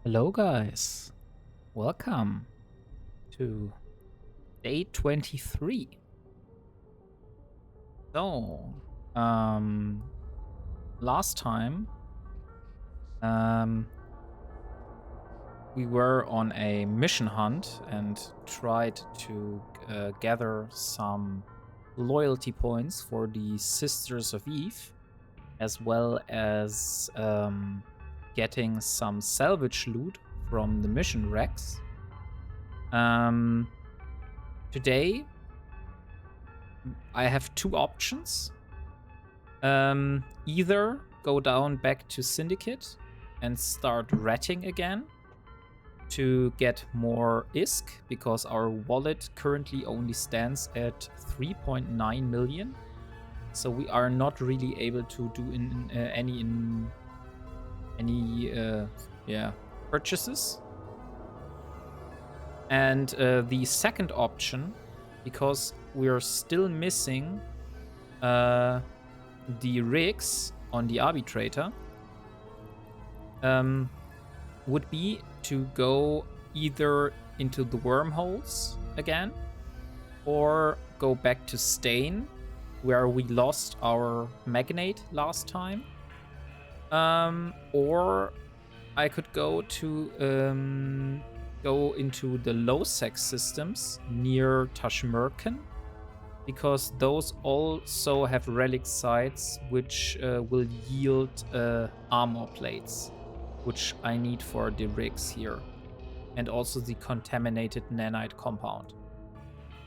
Hello guys, welcome to day 23. So, last time we were on a mission hunt and tried to gather some loyalty points for the Sisters of Eve, as well as getting some salvage loot from the mission wrecks. Today, I have two options. Either go down back to Syndicate and start ratting again to get more ISK, because our wallet currently only stands at 3.9 million. So we are not really able to do any purchases. And the second option, because we are still missing the rigs on the arbitrator, would be to go either into the wormholes again or go back to Stain, where we lost our magnate last time. Or I could go into the low-sec systems near Tashmerkan, because those also have relic sites which will yield armor plates, which I need for the rigs here, and also the contaminated nanite compound.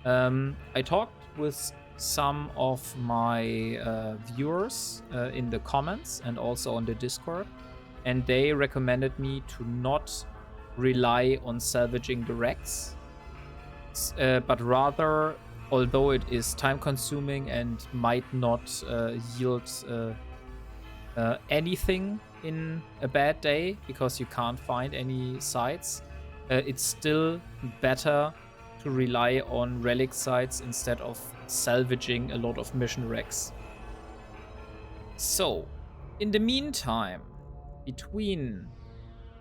I talked with some of my viewers in the comments and also on the Discord, and they recommended me to not rely on salvaging the wrecks, but rather, although it is time consuming and might not yield anything in a bad day because you can't find any sites, it's still better to rely on relic sites instead of salvaging a lot of mission wrecks. So, in the meantime, between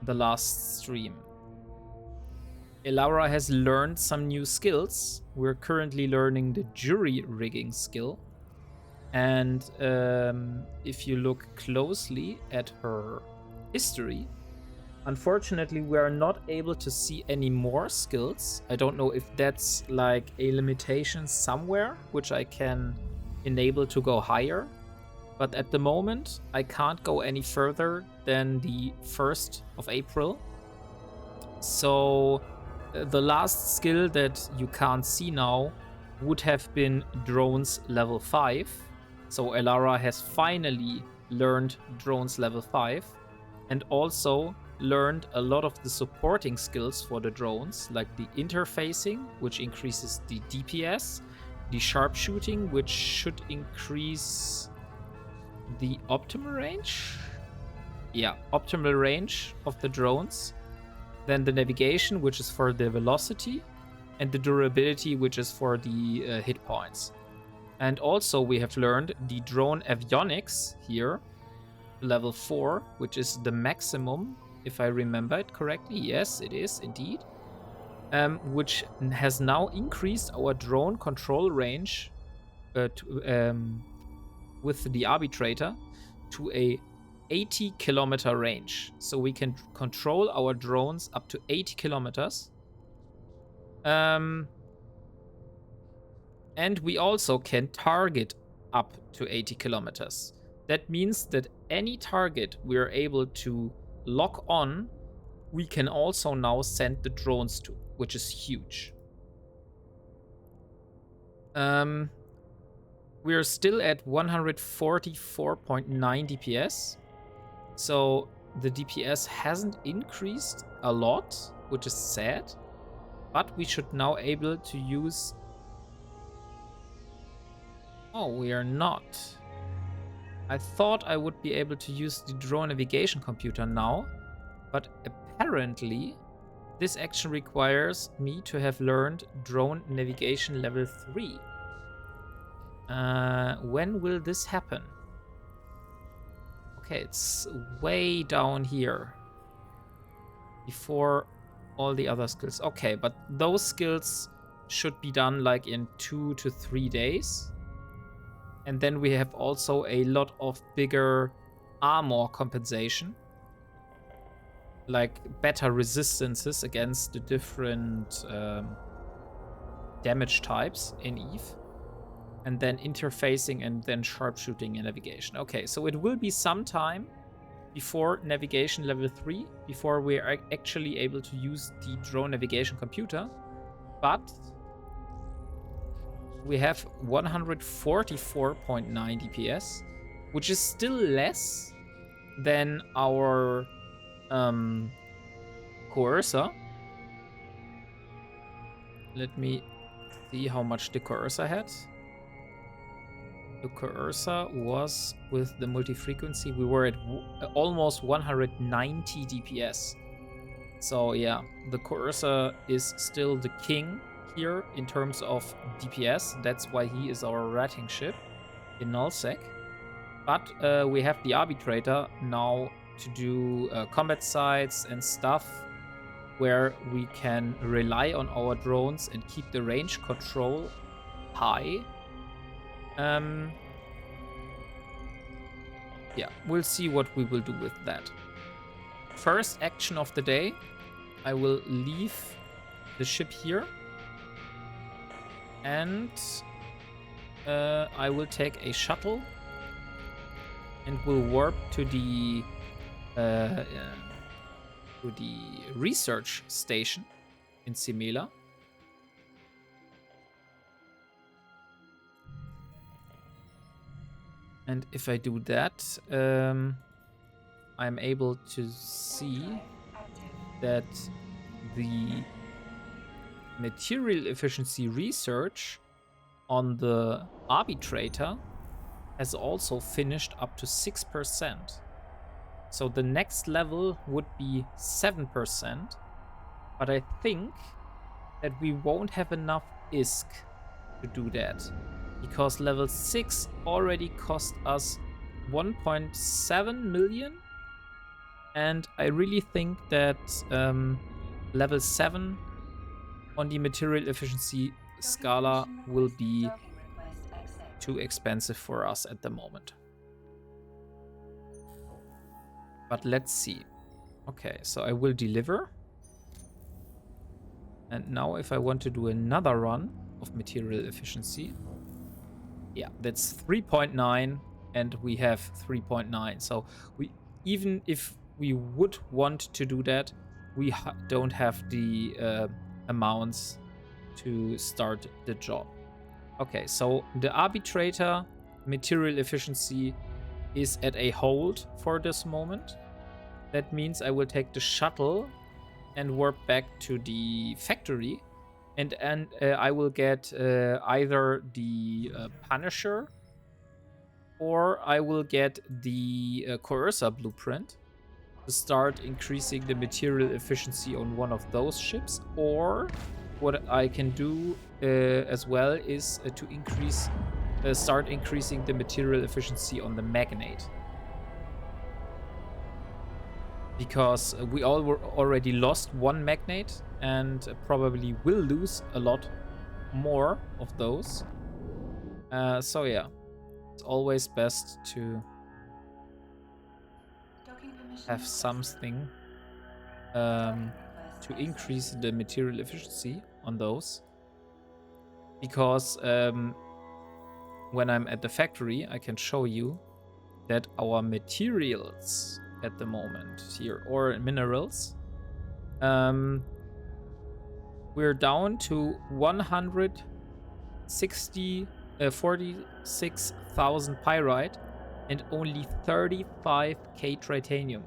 the last stream, Elara has learned some new skills. We're currently learning the jury rigging skill. And if you look closely at her history, unfortunately, we are not able to see any more skills. I don't know if that's like a limitation somewhere, which I can enable to go higher. But at the moment, I can't go any further than the 1st of April. So the last skill that you can't see now would have been drones level 5. So Elara has finally learned drones level 5, and also learned a lot of the supporting skills for the drones, like the interfacing, which increases the DPS, the sharpshooting, which should increase the optimal range. Yeah, optimal range of the drones. Then the navigation, which is for the velocity, and the durability, which is for the hit points. And also we have learned the drone avionics here, level 4, which is the maximum, if I remember it correctly. Yes, it is indeed. Which has now increased our drone control range with the arbitrator to a 80 kilometer range. So we can control our drones up to 80 kilometers. And we also can target up to 80 kilometers. That means that any target we are able to lock on, we can also now send the drones to, which is huge. We are still at 144.9 DPS. So the DPS hasn't increased a lot, which is sad. But we should now able to use... Oh, we are not. I thought I would be able to use the drone navigation computer now, but apparently this action requires me to have learned drone navigation level 3. When will this happen? Okay, it's way down here. before all the other skills. Okay, but those skills should be done like in 2 to 3 days. And then we have also a lot of bigger armor compensation, like better resistances against the different damage types in Eve. And then interfacing and then sharpshooting and navigation. Okay, so it will be some time before navigation level 3, before we are actually able to use the drone navigation computer. But we have 144.9 DPS, which is still less than our coercer. Let me see how much the coercer had. The coercer was, with the multi-frequency, we were at almost 190 DPS. So yeah, the coercer is still the king here in terms of DPS. That's why he is our ratting ship in nullsec. But we have the arbitrator now to do combat sites and stuff where we can rely on our drones and keep the range control high. Yeah, we'll see what we will do with that. First action of the day, I will leave the ship here. And I will take a shuttle and will warp to the research station in Simela. And if I do that, I'm able to see that the material efficiency research on the arbitrator has also finished up to 6%. So the next level would be 7%. But I think that we won't have enough ISK to do that, because level 6 already cost us 1.7 million. And I really think that level 7 on the material efficiency scala will be too expensive for us at the moment. But let's see. Okay, so I will deliver. And now if I want to do another run of material efficiency, yeah, that's 3.9 and we have 3.9. So we, even if we would want to do that, we don't have the amounts to start the job. Okay, so the arbitrator material efficiency is at a hold for this moment. That means I will take the shuttle and warp back to the factory, and I will get either the Punisher or I will get the Coercer blueprint to start increasing the material efficiency on one of those ships. Or what I can do as well is to start increasing the material efficiency on the Magnate. Because we already lost one Magnate and probably will lose a lot more of those. So yeah, it's always best to have something to increase the material efficiency on those. Because when I'm at the factory, I can show you that our materials at the moment here, or minerals, we're down to 46,000 pyrite and only 35k titanium.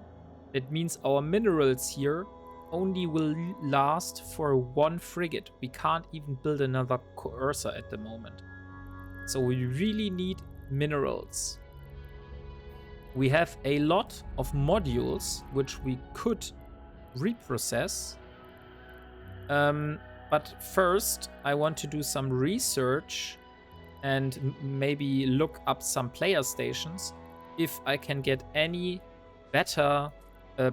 That means our minerals here only will last for one frigate. We can't even build another coercer at the moment. So we really need minerals. We have a lot of modules which we could reprocess. But first, I want to do some research and maybe look up some player stations if I can get any better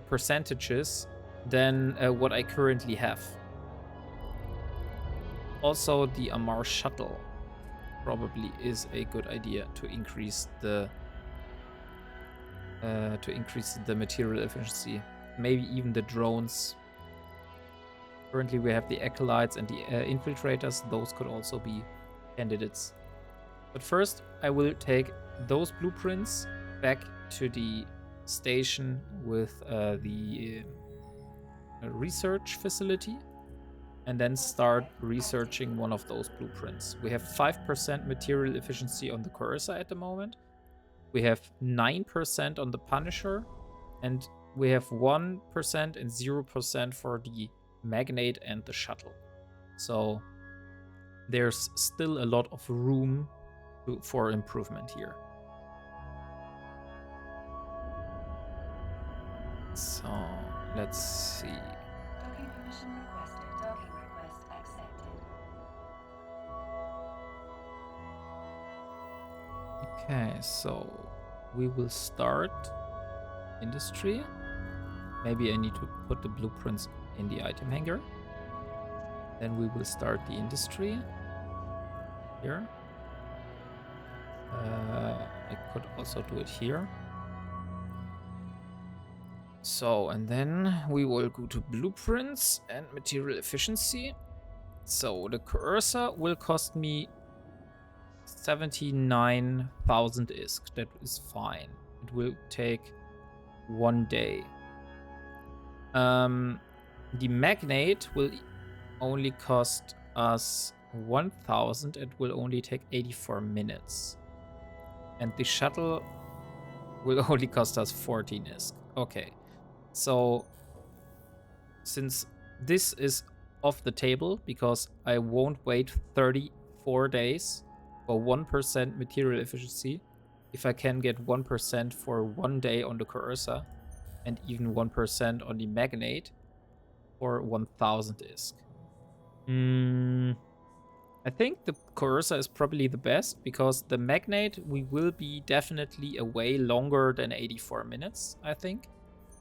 percentages than what I currently have. Also, the Amar shuttle probably is a good idea to increase the material efficiency. Maybe even the drones. Currently, we have the acolytes and the infiltrators. Those could also be candidates. But first, I will take those blueprints back to the station with the research facility, and then start researching one of those blueprints. We have 5% material efficiency on the Cursor at the moment. We have 9% on the Punisher, and we have 1% and 0% for the Magnate and the Shuttle. So there's still a lot of room for improvement here. So let's see. Docking permission requested. Docking request accepted. Okay, so we will start industry. Maybe I need to put the blueprints in the item hanger. Then we will start the industry here. I could also do it here. So, and then we will go to blueprints and material efficiency. So the Cursor will cost me 79,000 ISK. That is fine. It will take 1 day. The Magnate will only cost us 1,000. It will only take 84 minutes. And the Shuttle will only cost us 14 ISK. Okay. So, since this is off the table, because I won't wait 34 days for 1% material efficiency, if I can get 1% for 1 day on the Cursor, and even 1% on the Magnate for 1,000 ISK. I think the Cursor is probably the best, because the Magnate, we will be definitely away longer than 84 minutes, I think.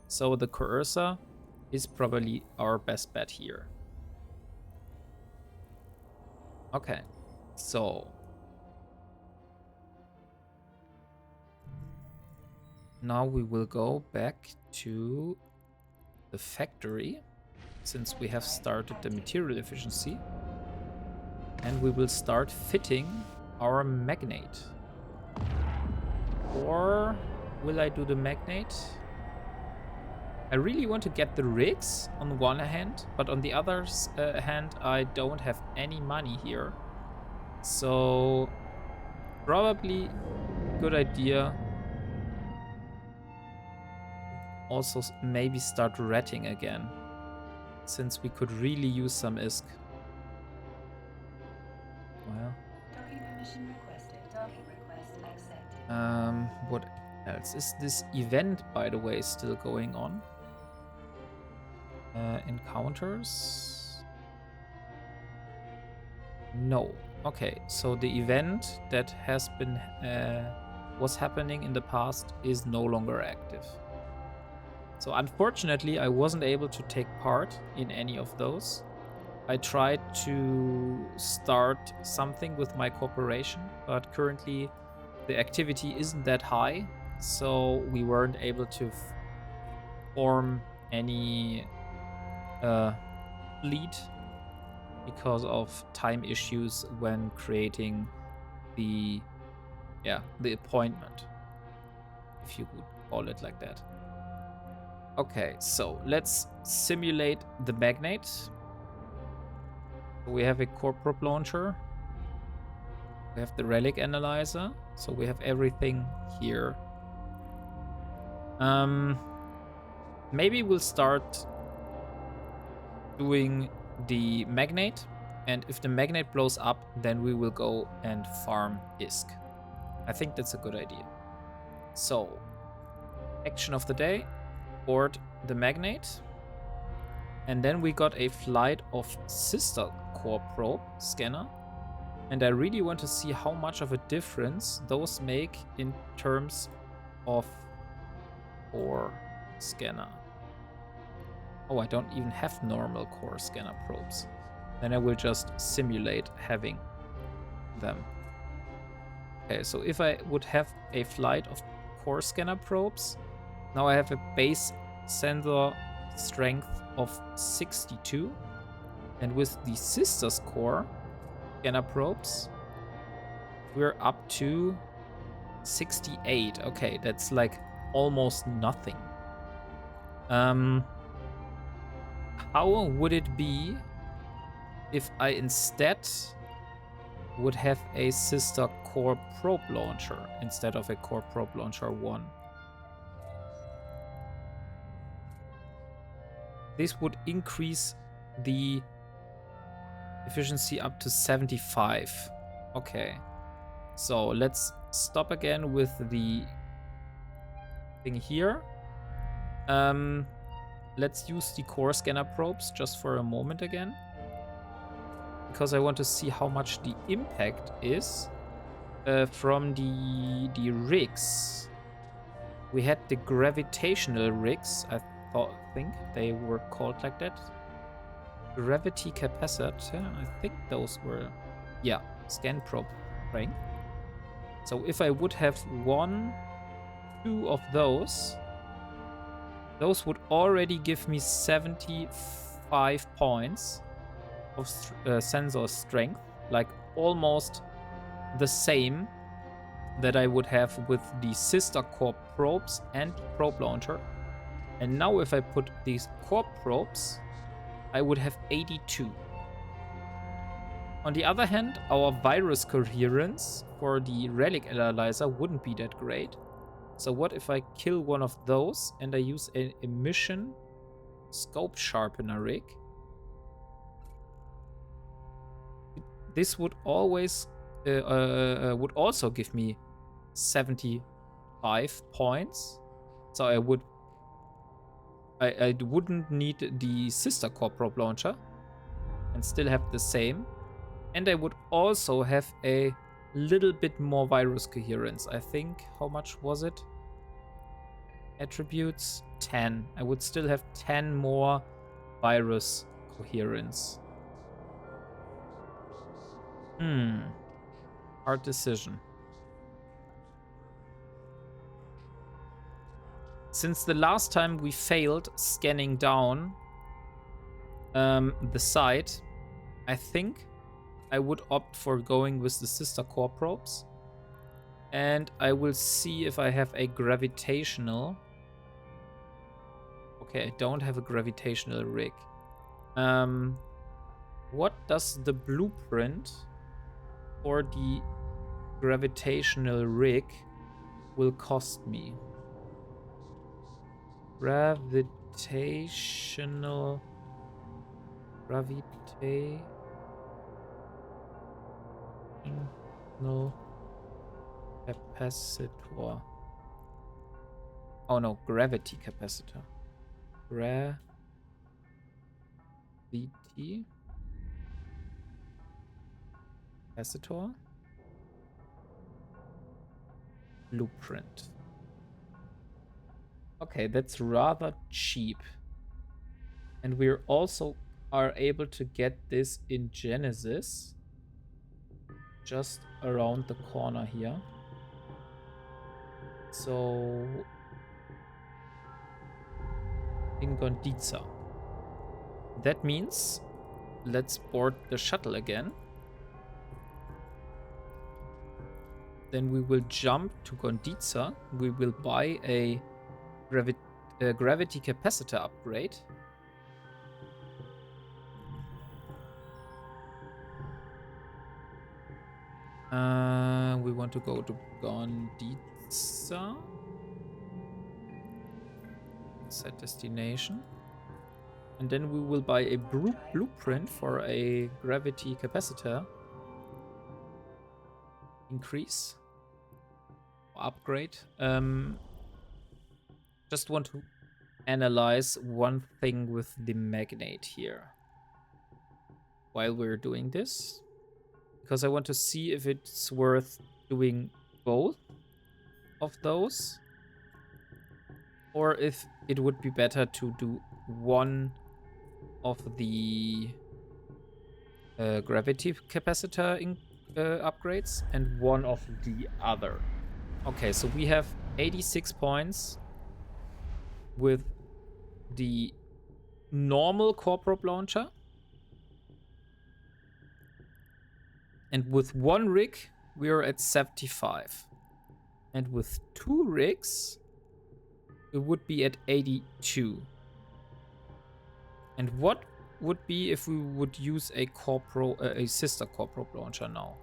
So the Cursor is probably our best bet here. Okay, so now we will go back to the factory, since we have started the material efficiency, and we will start fitting our Magnate. Or will I do the Magnate? I really want to get the rigs on one hand, but on the other hand, I don't have any money here. So probably good idea. Also maybe start ratting again, since we could really use some ISK. Well. Docking permission requested. Docking request accepted. What else? Is this event, by the way, still going on? Encounters? No. Okay, so the event that has been was happening in the past is no longer active. So unfortunately, I wasn't able to take part in any of those. I tried to start something with my corporation, but currently the activity isn't that high, so we weren't able to form any fleet because of time issues when creating the appointment, if you would call it like that. Okay, so let's simulate the Magnate. We have a corporate launcher. We have the relic analyzer. So we have everything here. Maybe we'll start doing the Magnate. And if the Magnate blows up, then we will go and farm ISK. I think that's a good idea. So, action of the day. Board the Magnate. And then we got a flight of Sister Core Probe Scanner. And I really want to see how much of a difference those make in terms of Core Scanner. Oh, I don't even have normal core scanner probes. Then I will just simulate having them. Okay, so if I would have a flight of core scanner probes, now I have a base sensor strength of 62. And with the sisters core scanner probes, we're up to 68. Okay, that's like almost nothing. How would it be if I instead would have a sister core probe launcher instead of a core probe launcher 1? This would increase the efficiency up to 75. Okay. So let's stop again with the thing here. Let's use the core scanner probes just for a moment again, because I want to see how much the impact is from the rigs. We had the gravitational rigs, I think they were called like that. Gravity capacitor, I think those were, yeah, scan probe strength. So if I would have 1, 2 of those would already give me 75 points of sensor strength, like almost the same that I would have with the sister core probes and probe launcher. And now if I put these core probes, I would have 82. On the other hand, our virus coherence for the relic analyzer wouldn't be that great. So what if I kill one of those and I use an emission scope sharpener rig? This would always would also give me 75 points. So I wouldn't need the sister core probe launcher and still have the same. And I would also have a little bit more virus coherence. I think, how much was it? Attributes 10. I would still have 10 more virus coherence. Hard decision. Since the last time we failed scanning down the site, I think I would opt for going with the sister core probes. And I will see if I have a gravitational. Okay, I don't have a gravitational rig. What does the blueprint for the gravitational rig will cost me? Gravitational capacitor. Oh no, gravity capacitor. Gravity capacitor. Blueprint. Okay, that's rather cheap. And we're also are able to get this in Genesis. Just around the corner here. So in Gondiza. That means let's board the shuttle again. Then we will jump to Gondiza. We will buy a gravity capacitor upgrade. We want to go to Gondiza. Set destination. And then we will buy a blueprint for a gravity capacitor increase or upgrade. Just want to analyze one thing with the magnate here while we're doing this, because I want to see if it's worth doing both of those or if it would be better to do one of the gravity capacitor upgrades and one of the other. Okay, so we have 86 points with the normal core probe launcher. And with one rig, we are at 75. And with 2 rigs, it would be at 82. And what would be if we would use a sister core probe launcher now?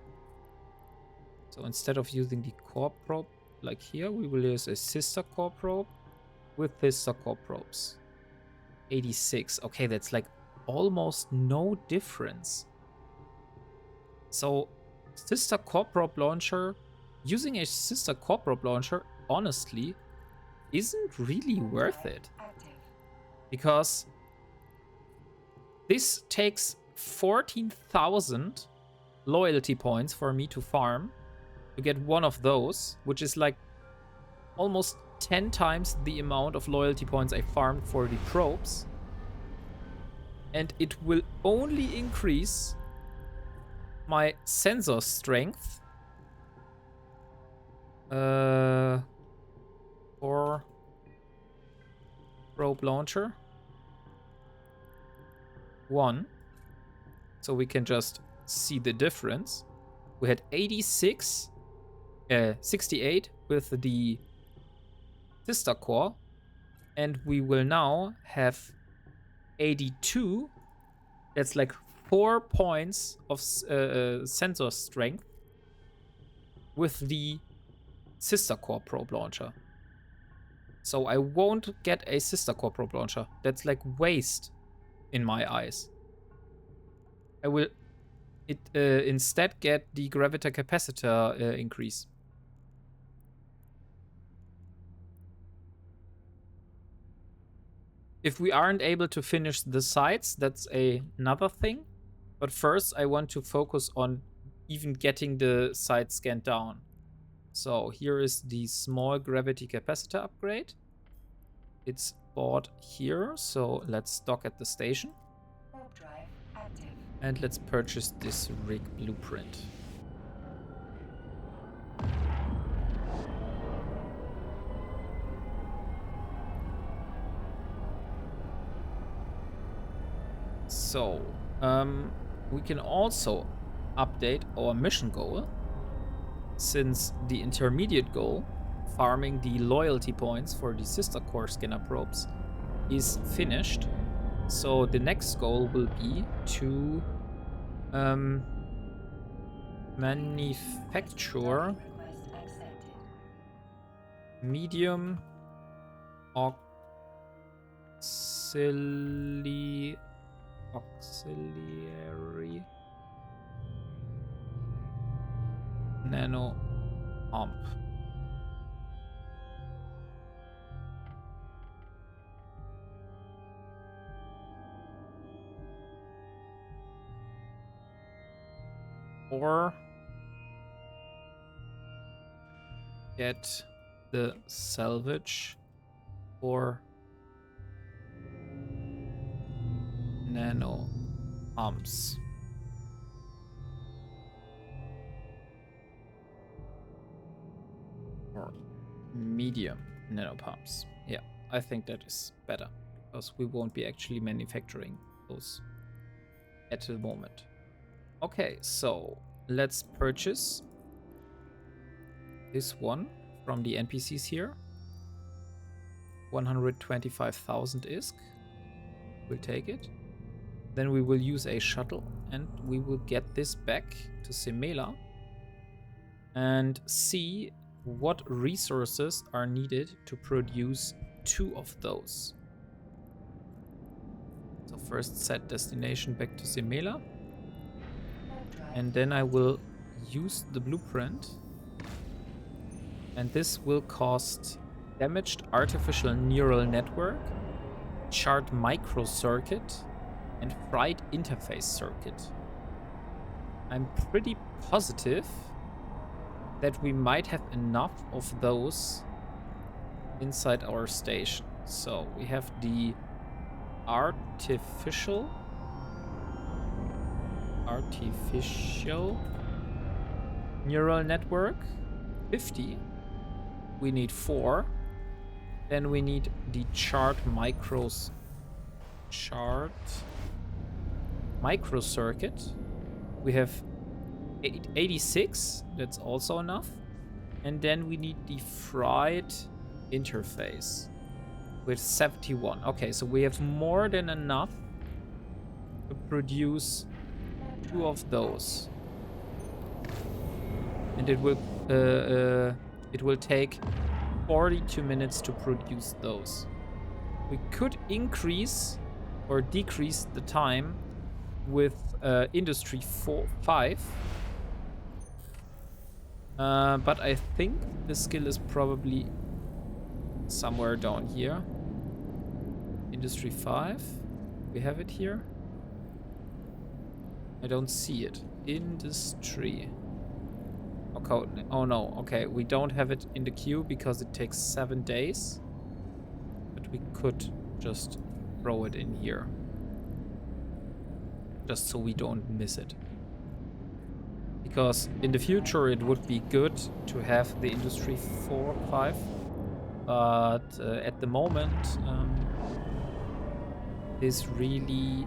So instead of using the core probe like here, we will use a sister core probe with sister core probes. 86. Okay, that's like almost no difference. So sister core probe launcher, using a sister core probe launcher, honestly, isn't really worth it. Because this takes 14,000 loyalty points for me to farm to get one of those, which is like almost 10 times the amount of loyalty points I farmed for the probes. And it will only increase my sensor strength for probe launcher 1, so we can just see the difference. We had 68 with the sister core, and we will now have 82. That's like 4 points of sensor strength with the sister core probe launcher. So I won't get a sister core probe launcher. That's like waste in my eyes. I will instead get the gravity capacitor increase. If we aren't able to finish the sides, that's another thing. But first, I want to focus on even getting the side scan down. So here is the small gravity capacitor upgrade. It's bought here, so let's dock at the station. Warp drive active. And let's purchase this rig blueprint. So, we can also update our mission goal, since the intermediate goal, farming the loyalty points for the sister core scanner probes, is finished. So the next goal will be to manufacture medium auxiliary nano pump. Or get the salvage or nano pumps. Or medium nano pumps. Yeah, I think that is better, because we won't be actually manufacturing those at the moment. Okay, so let's purchase this one from the NPCs here. 125,000 ISK. We'll take it. Then we will use a shuttle and we will get this back to Semela and see what resources are needed to produce 2 of those. So first set destination back to Semela. And then I will use the blueprint. And this will cost damaged artificial neural network, chart microcircuit, and fried interface circuit. I'm pretty positive that we might have enough of those inside our station. So we have the artificial neural network, 50. We need 4. Then we need the microcircuit. We have 86. That's also enough. And then we need the fried interface with 71. Okay, so we have more than enough to produce 2 of those. And it will take 42 minutes to produce those. We could increase or decrease the time with Industry 5. But I think the skill is probably somewhere down here. Industry 5. We have it here. I don't see it. Industry. Okay. Oh no. Okay, we don't have it in the queue because it takes 7 days. But we could just throw it in here. Just so we don't miss it. Because in the future it would be good to have the Industry 5. But at the moment, this really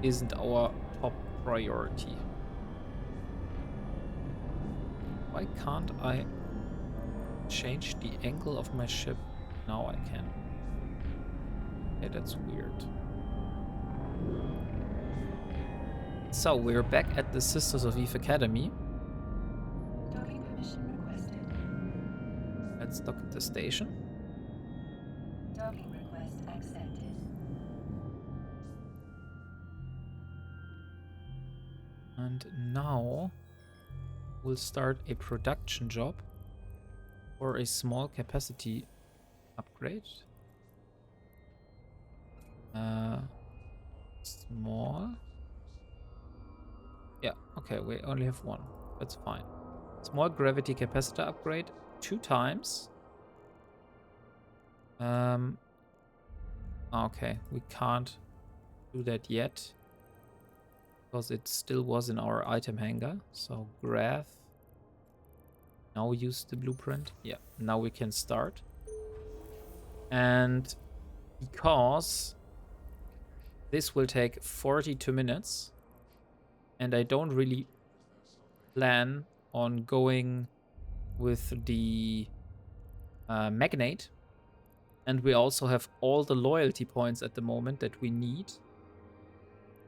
isn't our top priority. Why can't I change the angle of my ship? Now I can. Okay, that's weird. So we're back at the Sisters of Eve Academy. Docking permission requested. Let's dock at the station. Docking request accepted. And now we'll start a production job for a small capacity upgrade. Small. Yeah, okay, we only have 1. That's fine. Small gravity capacitor upgrade 2 times. Okay, we can't do that yet because it still was in our item hangar. So graph. Now use the blueprint. Yeah, now we can start. And because this will take 42 minutes and I don't really plan on going with the magnate, and we also have all the loyalty points at the moment that we need,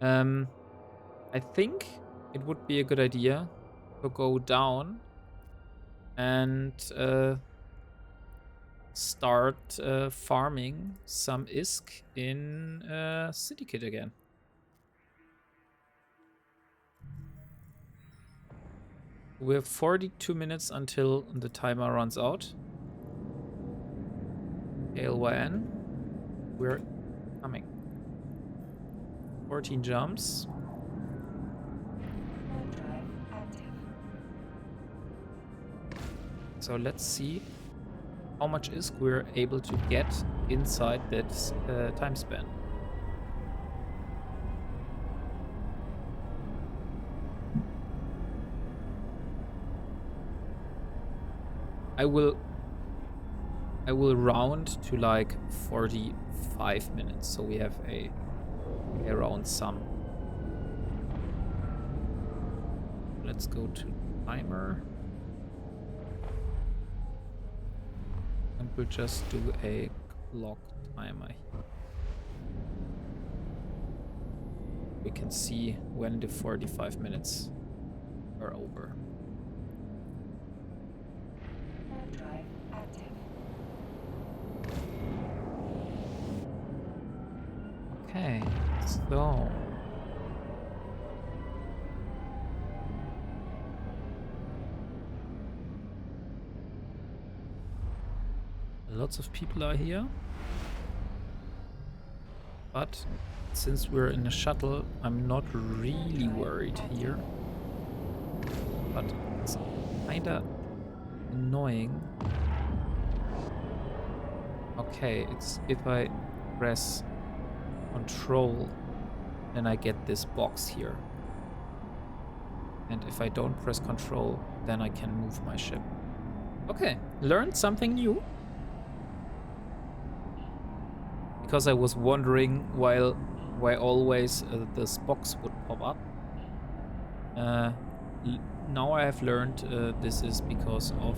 I think it would be a good idea to go down and start farming some ISK in Syndicate again. We have 42 minutes until the timer runs out. ALYN, we're coming. 14 jumps. Drive active. So let's see how much ISK we're able to get inside that time span. I will round to like 45 minutes, so we have a round sum. Let's go to timer. And we'll just do a clock timer here. We can see when the 45 minutes are over. Drive active. Okay, so lots of people are here, but since we're in a shuttle, I'm not really worried here. But it's kinda annoying Okay, it's if I press Control, then I get this box here. And if I don't press Control, then I can move my ship. Okay, learned something new. Because I was wondering why always this box would pop up. Now I have learned this is because of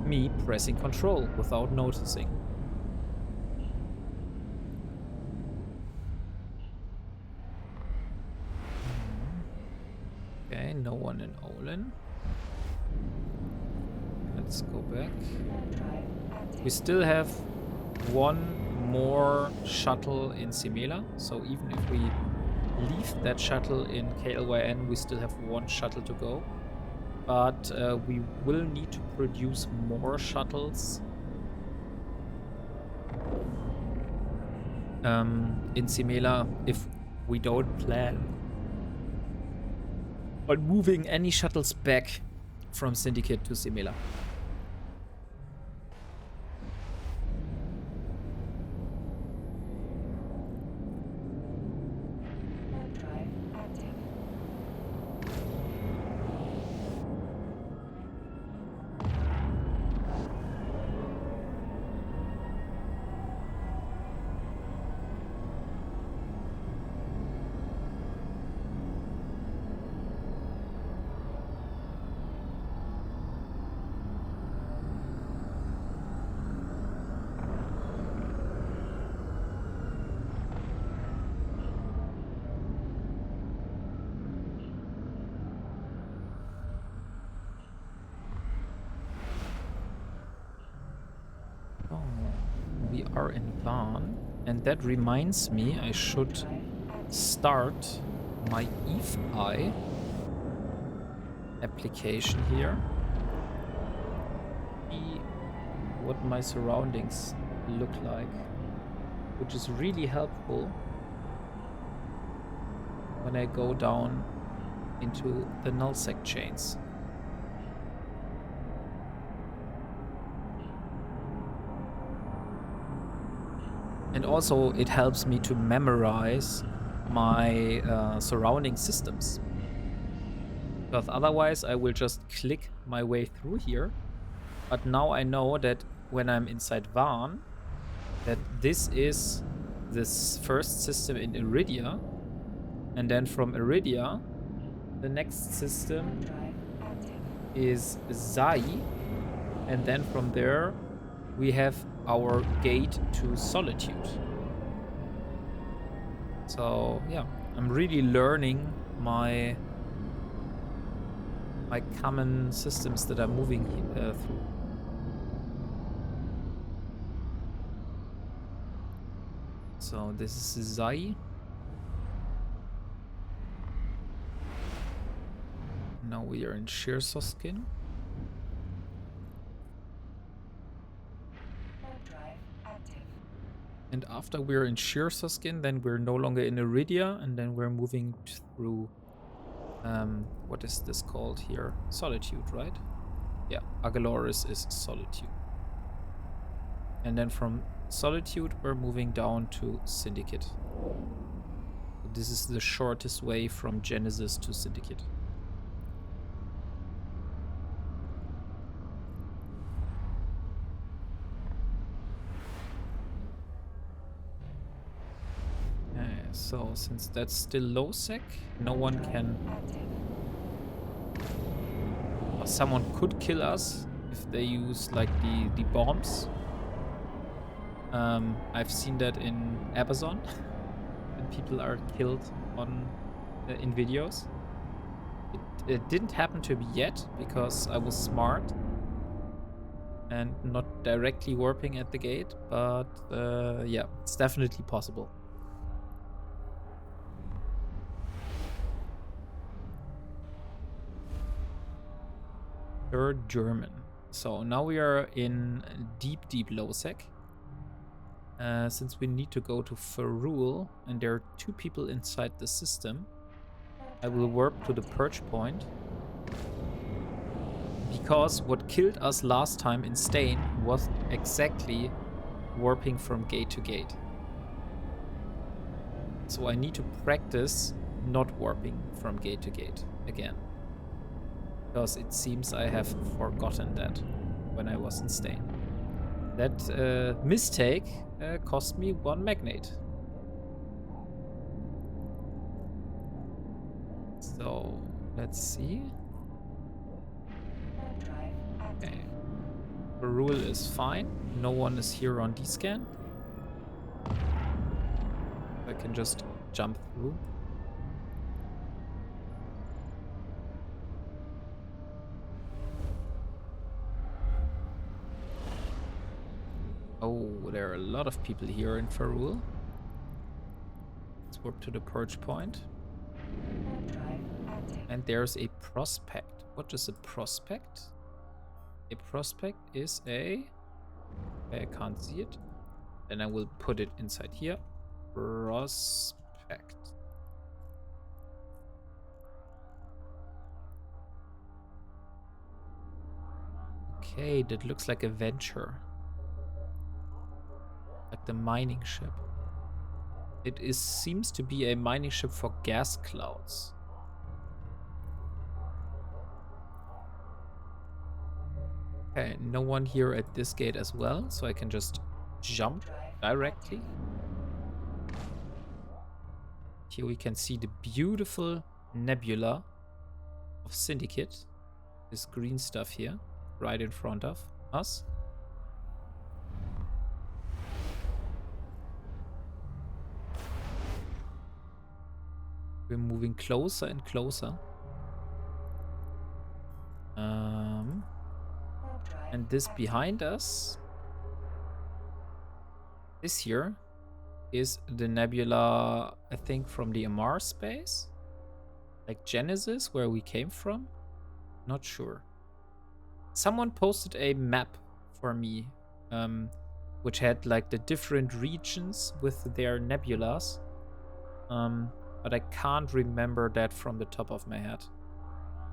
me pressing Control without noticing. Okay, no one in Olin. Let's go back. We still have one more shuttle in Simela, so even if we leave that shuttle in KLYN, we still have one shuttle to go. But we will need to produce more shuttles in Simela if we don't plan on moving any shuttles back from Syndicate to Simela. We are in Van, and that reminds me I should start my EVE application here. See what my surroundings look like, which is really helpful when I go down into the nullsec chains. And also it helps me to memorize my surrounding systems. Because otherwise I will just click my way through here. But now I know that when I'm inside Van, that this is this first system in Iridia. And then from Iridia, the next system is Zai. And then from there, we have our gate to Solitude. So yeah, I'm really learning my common systems that I'm moving through. So this is Zai. Now we are in Shearsoskin. And after we're in Shearsoskin, then we're no longer in Iridia, and then we're moving through, what is this called here? Solitude, right? Yeah, Agaloris is Solitude. And then from Solitude, we're moving down to Syndicate. This is the shortest way from Genesis to Syndicate. So since that's still low sec, no one can, or someone could kill us if they use like the bombs. I've seen that in Amazon, when people are killed on in videos. It didn't happen to me yet because I was smart and not directly warping at the gate, but yeah, it's definitely possible. German. So now we are in deep low sec. Since we need to go to Ferrul and there are 2 people inside the system, I will warp to the purge point. Because what killed us last time in Stain was exactly warping from gate to gate. So I need to practice not warping from gate to gate again. Because it seems I have forgotten that when I was in Stain. That mistake cost me 1 magnate. So, let's see. Okay. The rule is fine. No one is here on D-scan. I can just jump through. Oh, there are a lot of people here in Ferrule. Let's warp to the purge point. And there's a prospect. What is a prospect? A prospect is a... I can't see it. Then I will put it inside here. Prospect. Okay, that looks like a venture. Like the mining ship. It seems to be a mining ship for gas clouds. Okay, no one here at this gate as well, so I can just jump directly. Here we can see the beautiful nebula of Syndicate. This green stuff here, right in front of us. We're moving closer and closer. And this behind us, this here, is the nebula, I think, from the Amar space? Like Genesis, where we came from? Not sure. Someone posted a map for me, which had like the different regions with their nebulas. But I can't remember that from the top of my head.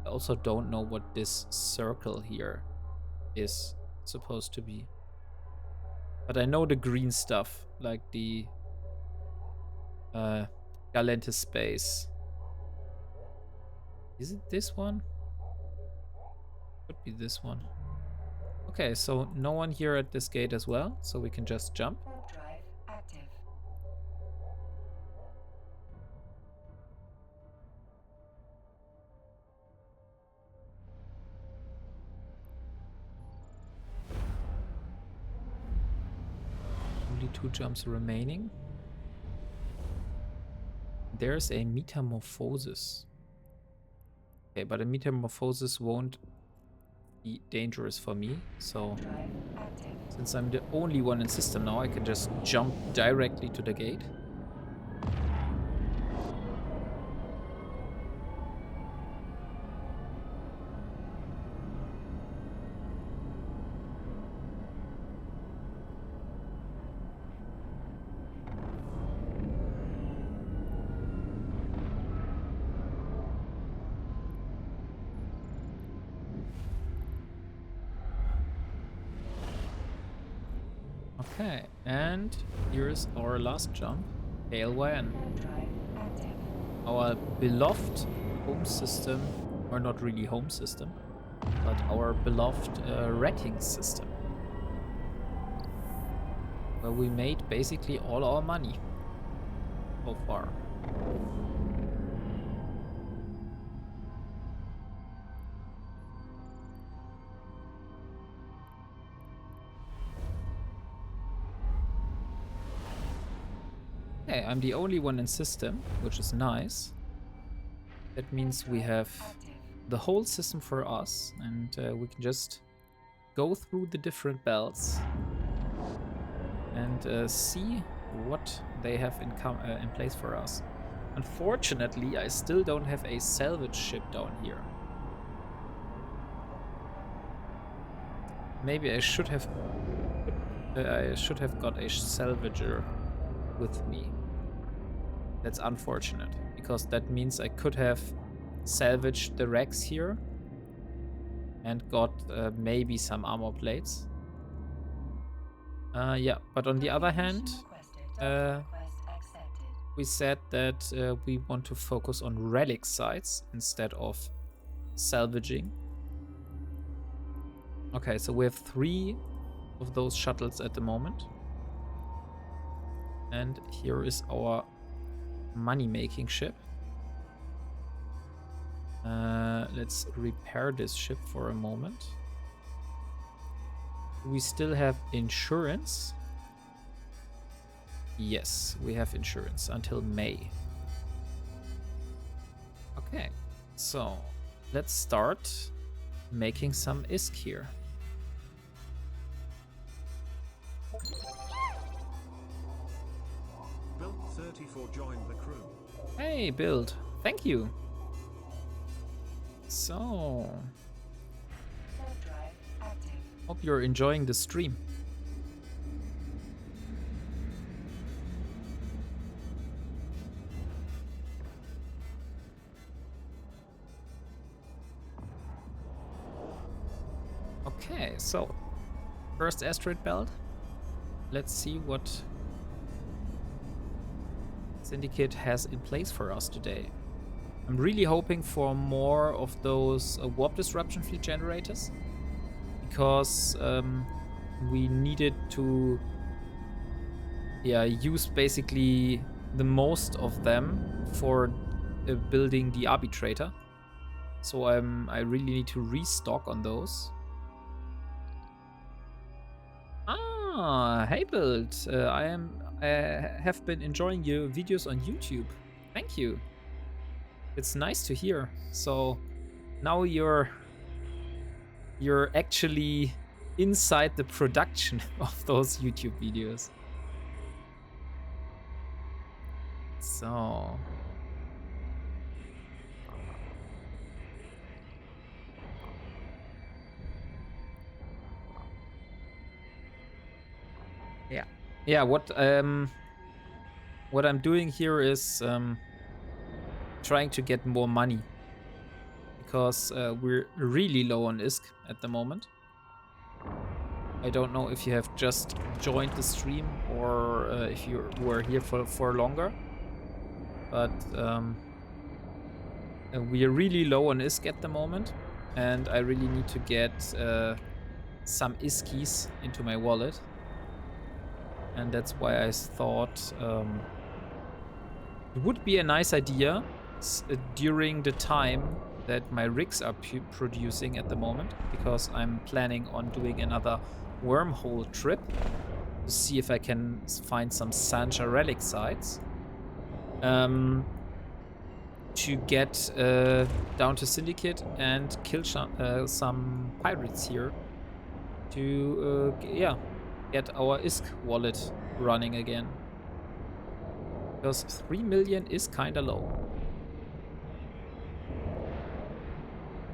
I also don't know what this circle here is supposed to be. But I know the green stuff, like the Galantis space. Is it this one? Could be this one. Okay, so no one here at this gate as well, so we can just jump. Drive active. Only 2 jumps remaining. There's a metamorphosis. Okay, but a metamorphosis won't be dangerous for me. So, since I'm the only one in system now, I can just jump directly to the gate. Okay, and here's our last jump. Hailwan. Our beloved home system, or not really home system, but our beloved rating system. Where we made basically all our money so far. Okay, I'm the only one in system, which is nice. That means we have the whole system for us, and we can just go through the different belts and see what they have in place for us. Unfortunately, I still don't have a salvage ship down here. Maybe I should have got a salvager with me. That's unfortunate, because that means I could have salvaged the Rex here and got maybe some armor plates. Yeah, but on the other hand, we said that we want to focus on relic sites instead of salvaging. Okay, so we have 3 of those shuttles at the moment. And here is our money-making ship. Let's repair this ship for a moment. We still have insurance. Yes, we have insurance until May. Okay, so let's start making some ISK here. Build 34 joined the crew. Hey, Build. Thank you. So, hope you're enjoying the stream. Okay, so first asteroid belt. Let's see what Syndicate has in place for us today. I'm really hoping for more of those warp disruption field generators, because we needed to use basically the most of them for building the arbitrator. So I really need to restock on those. Ah, hey Build. I have been enjoying your videos on YouTube. Thank you. It's nice to hear. So now you're actually inside the production of those YouTube videos. So yeah, what I'm doing here is trying to get more money, because we're really low on ISK at the moment. I don't know if you have just joined the stream or if you were here for longer, but we are really low on ISK at the moment, and I really need to get some ISKies into my wallet, and that's why I thought it would be a nice idea during the time that my rigs are producing at the moment, because I'm planning on doing another wormhole trip to see if I can find some Sancha relic sites, to get down to Syndicate and kill some pirates here to get our ISK wallet running again, because 3 million is kind of low.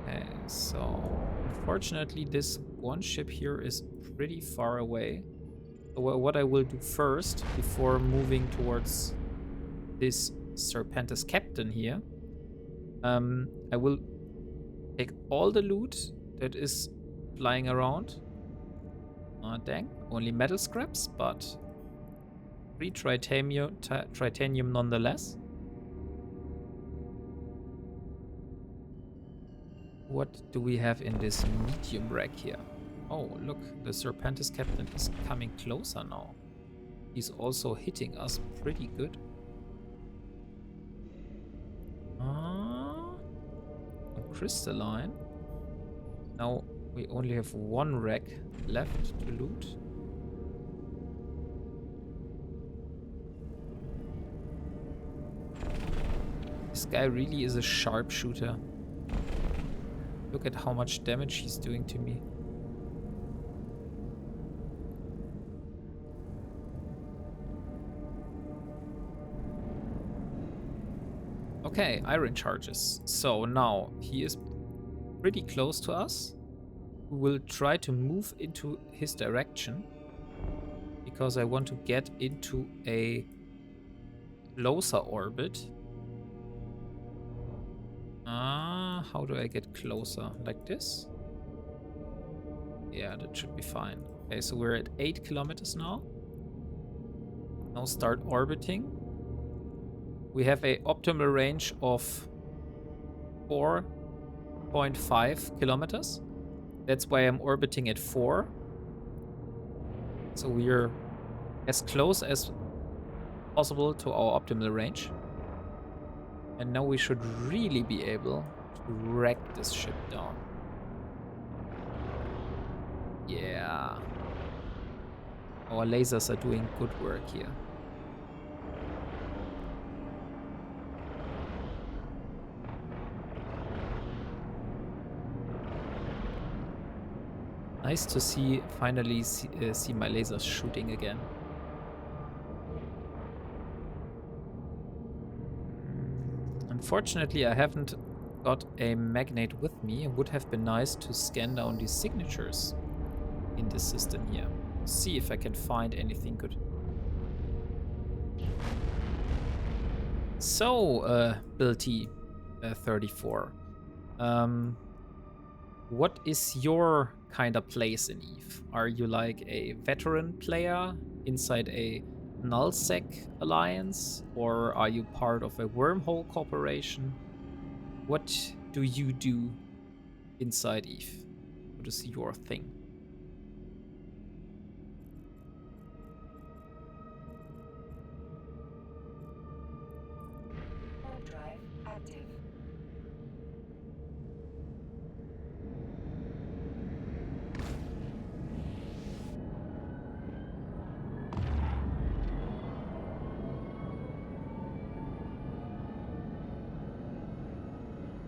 Okay, so unfortunately this one ship here is pretty far away. So what I will do first, before moving towards this Serpentis captain here, I will take all the loot that is flying around. Dang, only metal scraps, but 3 tritanium nonetheless. What do we have in this medium rack here? Oh, look, the Serpentis captain is coming closer now. He's also hitting us pretty good. Crystalline. Now we only have 1 rack left to loot. This guy really is a sharpshooter. Look at how much damage he's doing to me. Okay, iron charges. So now he is pretty close to us. We will try to move into his direction, because I want to get into a closer orbit. How do I get closer? Like this? Yeah, that should be fine. Okay, so we're at 8 kilometers now. Now start orbiting. We have a optimal range of 4.5 kilometers. That's why I'm orbiting at 4. So we're as close as possible to our optimal range. And now we should really be able to wreck this ship down. Yeah. Our lasers are doing good work here. Nice to finally see my lasers shooting again. Unfortunately, I haven't got a magnet with me. It would have been nice to scan down these signatures in the system here. See if I can find anything good. So, Bill T, 34. What is your kind of place in EVE? Are you like a veteran player inside a nullsec alliance, or are you part of a wormhole corporation? What do you do inside EVE? What is your thing? Drive active.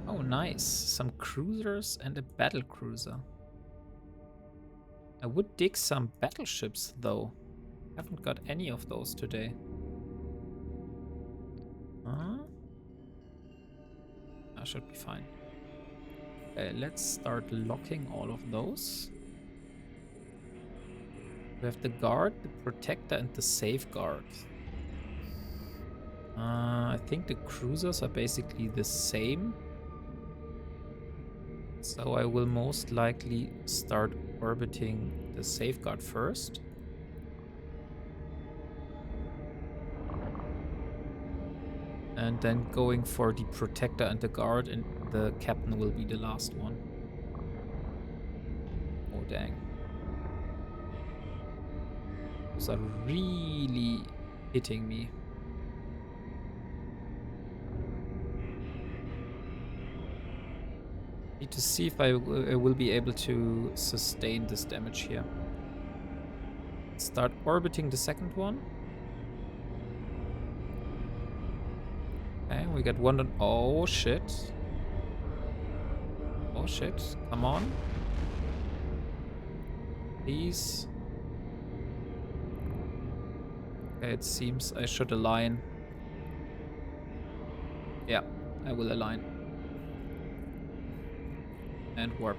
Oh, nice. Some cruisers and a battle cruiser. I would dig some battleships, though. Haven't got any of those today. Huh? I should be fine. Okay, let's start locking all of those. We have the guard, the protector, and the safeguard. I think the cruisers are basically the same. So I will most likely start orbiting the safeguard first. And then going for the protector and the guard, and the captain will be the last one. Oh, dang. Those are really hitting me. Need to see if I will be able to sustain this damage here. Start orbiting the second one. Okay, we got one. Oh shit. Oh shit. Come on. Please. Okay, it seems I should align. Yeah, I will align. And warp.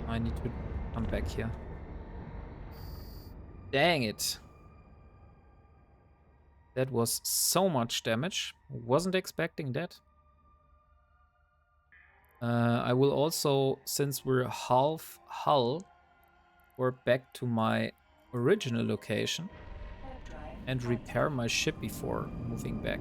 I need to come back here. Dang it. That was so much damage. Wasn't expecting that. I will also, since we're half hull, warp back to my original location and repair my ship before moving back.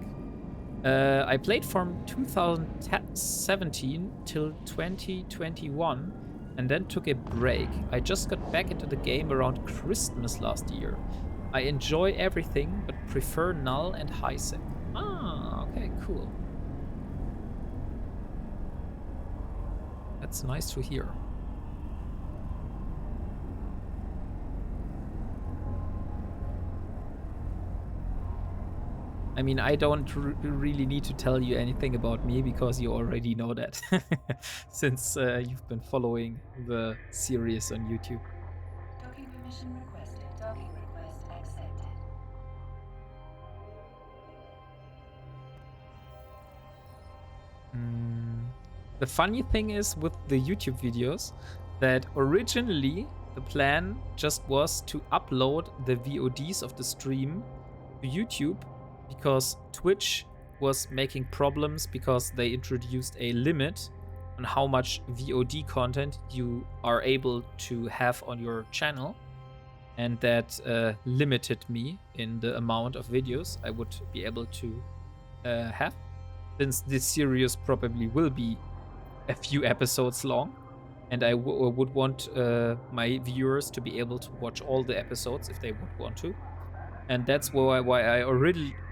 I played from 2017 till 2021 and then took a break. I just got back into the game around Christmas last year. I enjoy everything, but prefer null and high sec. Ah, okay, cool. That's nice to hear. I mean, I don't really need to tell you anything about me because you already know that since you've been following the series on YouTube. Docking permission requested. Docking request accepted. The funny thing is with the YouTube videos that originally the plan just was to upload the VODs of the stream to YouTube, because Twitch was making problems because they introduced a limit on how much VOD content you are able to have on your channel, and that limited me in the amount of videos I would be able to have, since this series probably will be a few episodes long, and I would want my viewers to be able to watch all the episodes if they would want to. And that's why I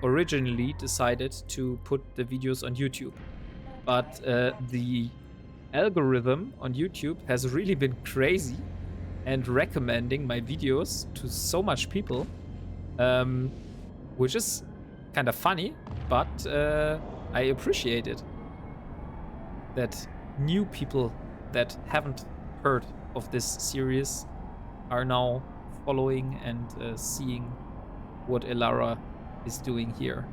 originally decided to put the videos on YouTube. But the algorithm on YouTube has really been crazy and recommending my videos to so much people, which is kind of funny, but I appreciate it. That new people that haven't heard of this series are now following and seeing what Elara is doing here.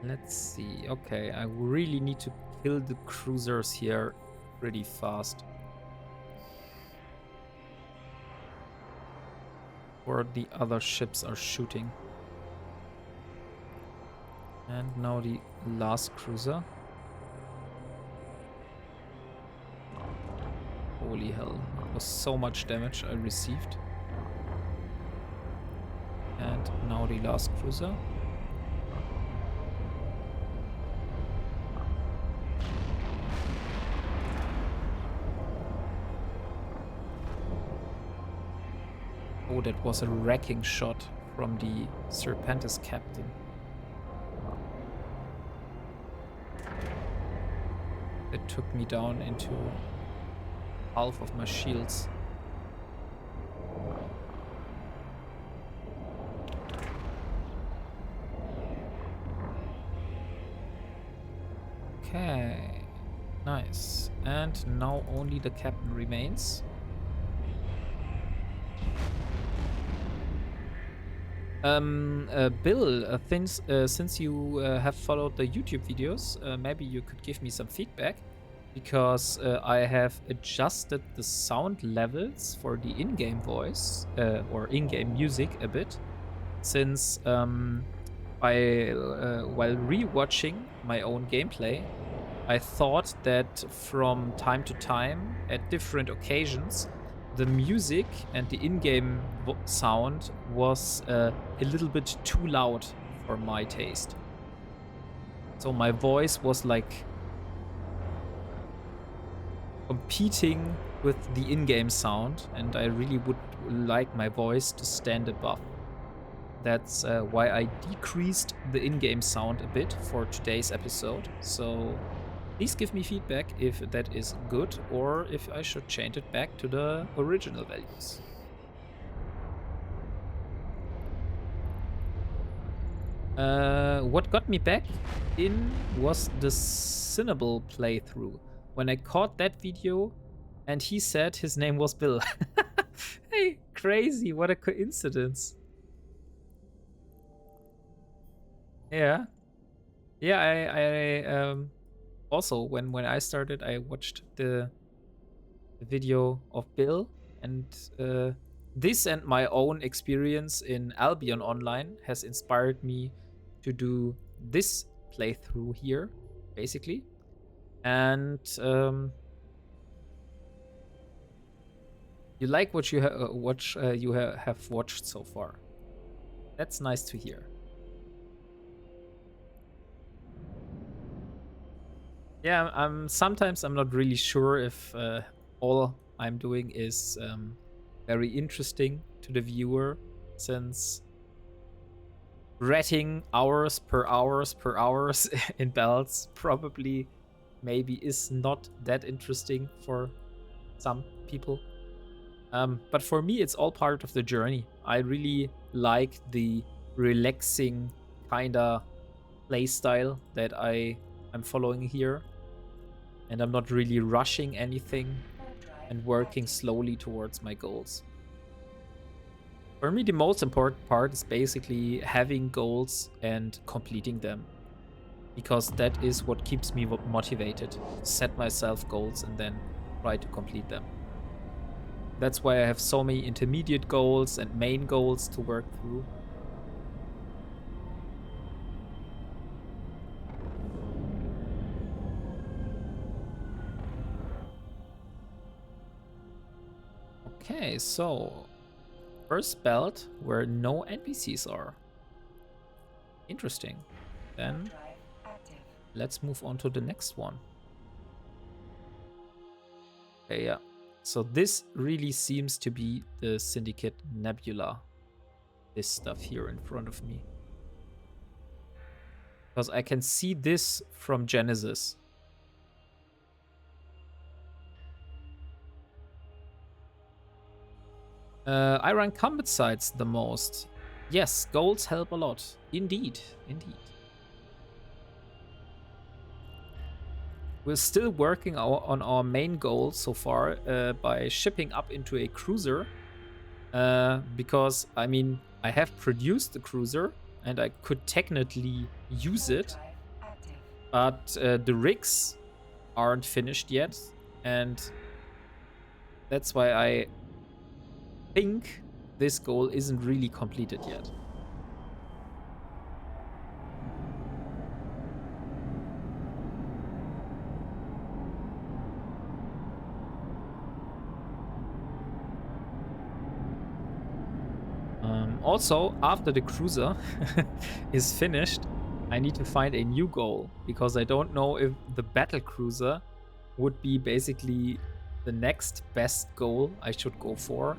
Let's see. Okay, I really need to kill the cruisers here pretty fast, or the other ships are shooting. And now the last cruiser. Holy hell, that was so much damage I received. And now the last cruiser. Oh, that was a wrecking shot from the Serpentis captain. It took me down into half of my shields. Okay, nice. And now only the captain remains. Bill, since you have followed the YouTube videos, maybe you could give me some feedback, because I have adjusted the sound levels for the in-game voice or in-game music a bit, since while rewatching my own gameplay, I thought that from time to time, at different occasions, the music and the in-game sound was a little bit too loud for my taste. So my voice was like competing with the in-game sound, and I really would like my voice to stand above. That's why I decreased the in-game sound a bit for today's episode. So please give me feedback if that is good, or if I should change it back to the original values. What got me back in was the Cinnable playthrough. When I caught that video and he said his name was Bill. Hey, crazy, what a coincidence. Yeah. Yeah, I also, when I started, I watched the video of Bill, and this and my own experience in Albion Online has inspired me to do this playthrough here, basically. And you like what you have watched so far. That's nice to hear. Yeah, sometimes I'm not really sure if all I'm doing is very interesting to the viewer, since ratting hours per hours in belts probably maybe is not that interesting for some people. But for me, it's all part of the journey. I really like the relaxing kinda playstyle that I'm following here. And I'm not really rushing anything and working slowly towards my goals. For me, the most important part is basically having goals and completing them, because that is what keeps me motivated. Set myself goals and then try to complete them. That's why I have so many intermediate goals and main goals to work through. Okay, so first belt where no NPCs are. Interesting. Then let's move on to the next one. Okay, yeah. So this really seems to be the Syndicate Nebula. This stuff here in front of me. Because I can see this from Genesis. I run combat sites the most. Yes, goals help a lot. Indeed, indeed. We're still working on our main goal so far by shipping up into a cruiser. Because, I mean, I have produced the cruiser and I could technically use it. But the rigs aren't finished yet. And that's why I think this goal isn't really completed yet. Also, after the cruiser is finished, I need to find a new goal, because I don't know if the battle cruiser would be basically the next best goal I should go for,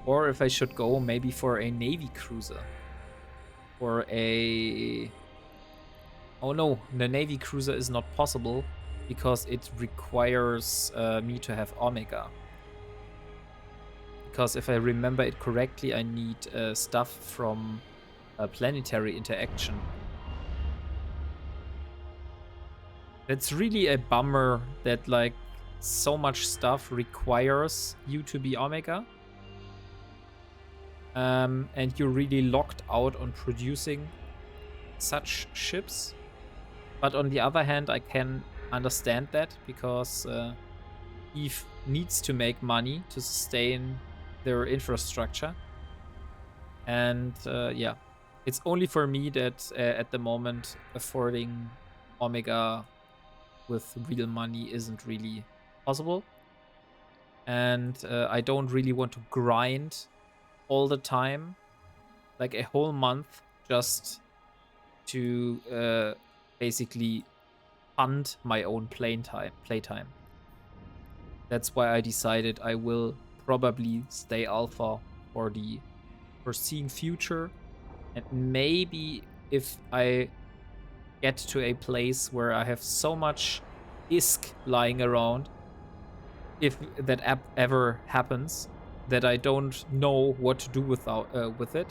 or if I should go maybe for a navy cruiser or a... Oh no, the navy cruiser is not possible because it requires me to have Omega. Because if I remember it correctly, I need stuff from planetary interaction. It's really a bummer that like so much stuff requires you to be Omega. And you're really locked out on producing such ships. But on the other hand, I can understand that because Eve needs to make money to sustain their infrastructure. And yeah, it's only for me that at the moment affording Omega with real money isn't really possible. And I don't really want to grind all the time, like a whole month, just to basically fund my own playtime. That's why I decided I will probably stay alpha for the foreseen future. And maybe if I get to a place where I have so much ISK lying around, if that app ever happens, that I don't know what to do with it,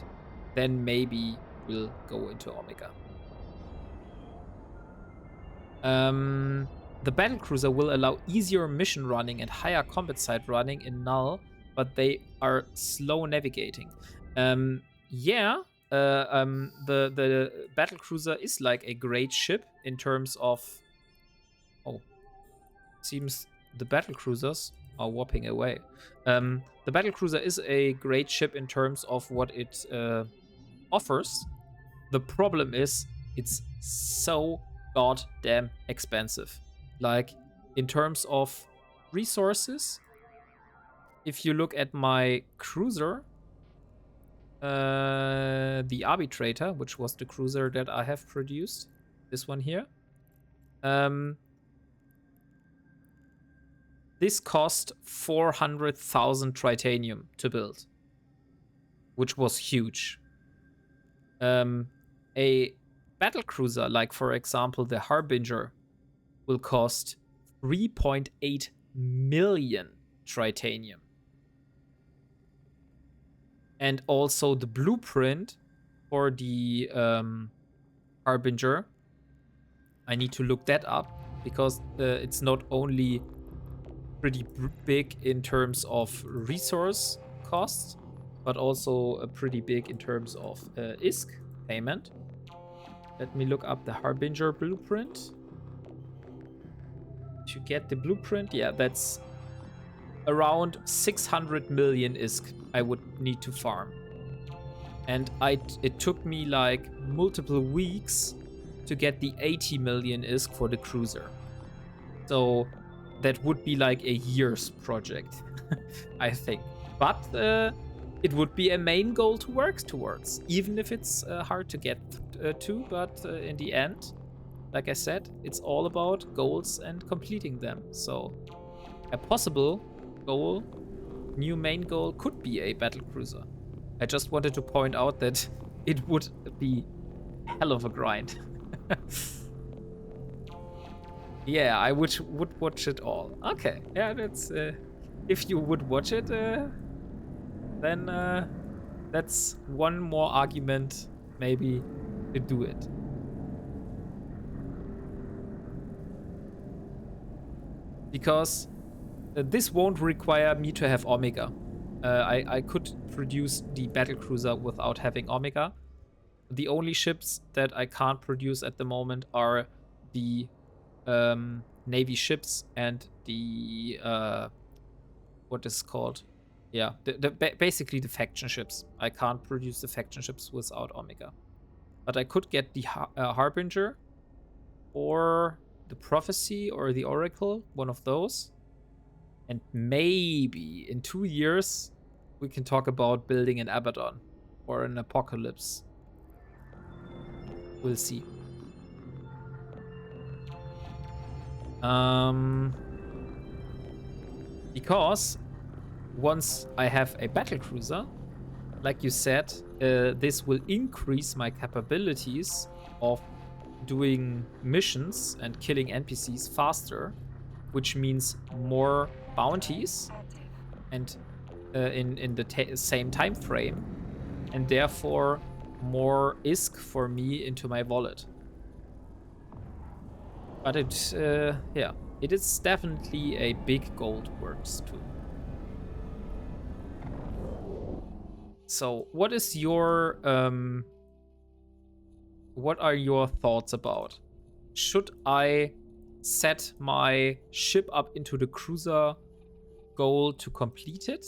then maybe we'll go into Omega. The battlecruiser will allow easier mission running and higher combat site running in Null, but they are slow navigating. Yeah, the battlecruiser is like a great ship in terms of... Oh, seems the battlecruisers are warping away. The battlecruiser is a great ship in terms of what it offers. The problem is it's so goddamn expensive. Like, in terms of resources, if you look at my cruiser, the Arbitrator, which was the cruiser that I have produced, this one here, this cost 400,000 tritanium to build, which was huge. A battlecruiser, like for example the Harbinger, will cost 3.8 million tritanium. And also the blueprint for the Harbinger, I need to look that up, because it's not only pretty big in terms of resource costs, but also pretty big in terms of ISK payment. Let me look up the Harbinger blueprint. To get the blueprint, yeah, that's around 600 million ISK I would need to farm. And it took me like multiple weeks to get the 80 million ISK for the cruiser. So that would be like a year's project, I think. But it would be a main goal to work towards, even if it's hard to get to. But in the end, like I said, it's all about goals and completing them. So a possible goal, new main goal, could be a battlecruiser. I just wanted to point out that it would be hell of a grind. Yeah, I would watch it all. Okay, yeah, that's if you would watch it, then that's one more argument maybe to do it. Because this won't require me to have Omega. I could produce the battlecruiser without having Omega. The only ships that I can't produce at the moment are the Navy ships and the what is called, yeah, basically the faction ships. I can't produce the faction ships without Omega, but I could get the Harbinger or the Prophecy or the Oracle, one of those, and maybe in 2 years we can talk about building an Abaddon or an Apocalypse. We'll see. Because once I have a battlecruiser, like you said, this will increase my capabilities of doing missions and killing NPCs faster, which means more bounties and in the same time frame, and therefore more ISK for me into my wallet. But it, yeah, it is definitely a big goal towards too. So, what is your what are your thoughts about? Should I set my ship up into the cruiser goal to complete it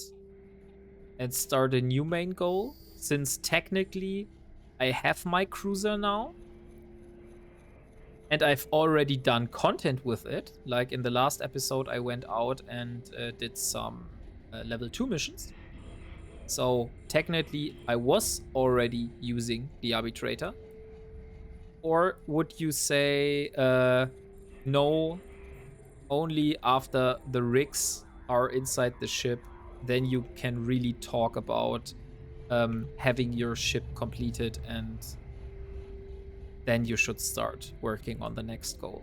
and start a new main goal? Since technically I have my cruiser now and I've already done content with it. Like in the last episode, I went out and did some level 2 missions. So technically, I was already using the arbitrator. Or would you say no, only after the rigs are inside the ship, then you can really talk about having your ship completed, and then you should start working on the next goal?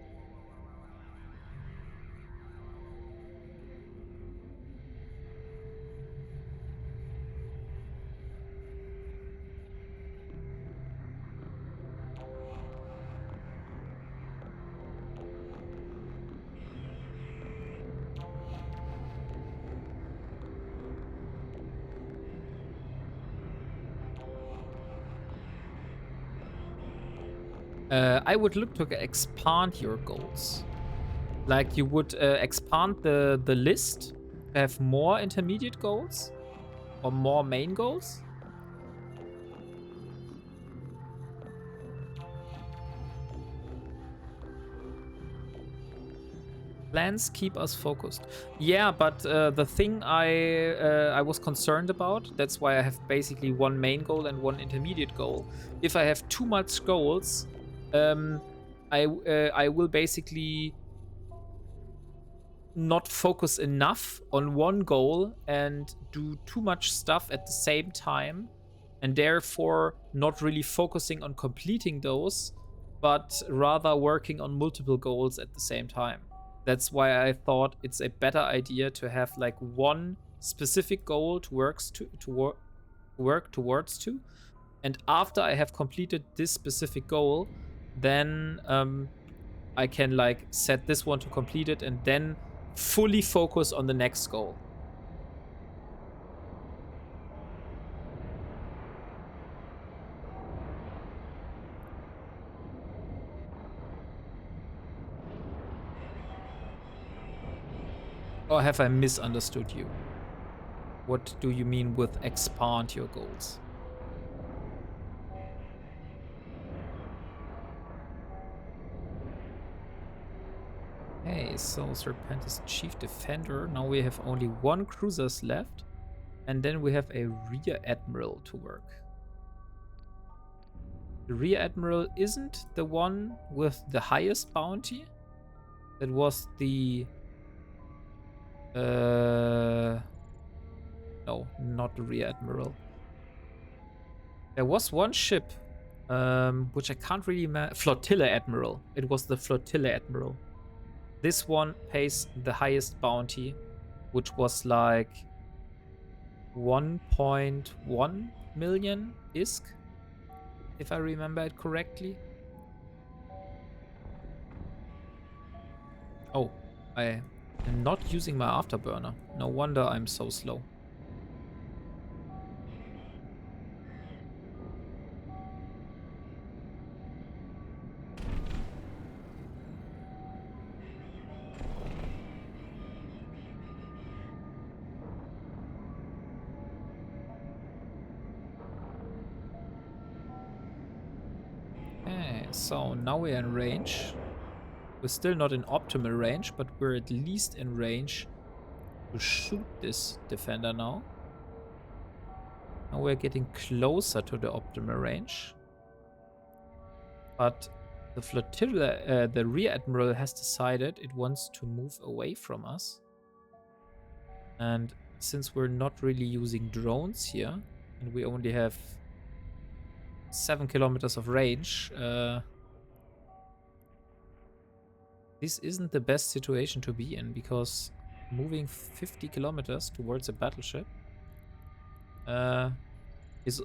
I would look to expand your goals. Like you would expand the list, have more intermediate goals or more main goals. Plans keep us focused. Yeah, but the thing I was concerned about, that's why I have basically one main goal and one intermediate goal. If I have too much goals, I will basically not focus enough on one goal and do too much stuff at the same time, and therefore not really focusing on completing those, but rather working on multiple goals at the same time. That's why I thought it's a better idea to have like one specific goal to work towards to, and after I have completed this specific goal, then I can like set this one to complete it and then fully focus on the next goal. Or have I misunderstood you? What do you mean with expand your goals? Okay, so Serpentis Chief Defender. Now we have only 1 cruisers left. And then we have a Rear Admiral to work. The Rear Admiral isn't the one with the highest bounty. That was the... No, not the Rear Admiral. There was one ship, which I can't really... Flotilla Admiral. It was the Flotilla Admiral. This one pays the highest bounty, which was like 1.1 million ISK, if I remember it correctly. Oh, I am not using my afterburner. No wonder I'm so slow. Okay, so now we're in range. We're still not in optimal range, but we're at least in range to shoot this defender now. Now we're getting closer to the optimal range. But the flotilla, the Rear Admiral has decided it wants to move away from us. And since we're not really using drones here, and we only have 7 kilometers of range, this isn't the best situation to be in, because moving 50 kilometers towards a battleship is...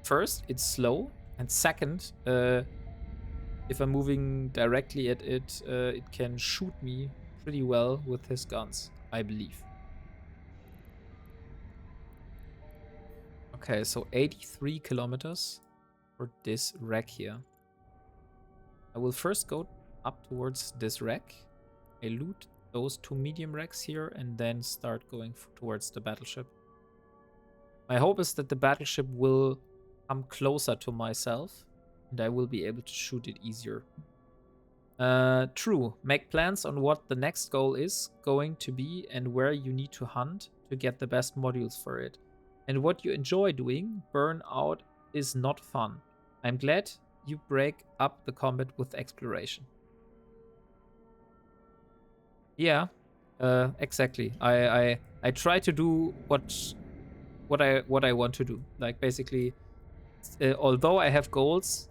First, it's slow, and second, if I'm moving directly at it, it can shoot me pretty well with his guns, I believe. Okay, so 83 kilometers for this wreck here. I will first go up towards this wreck. I loot those 2 medium wrecks here and then start going towards the battleship. My hope is that the battleship will come closer to myself and I will be able to shoot it easier. True. Make plans on what the next goal is going to be and where you need to hunt to get the best modules for it. And what you enjoy doing. Burnout is not fun. I'm glad you break up the combat with exploration. Yeah, exactly. I try to do what I want to do. Like basically, although I have goals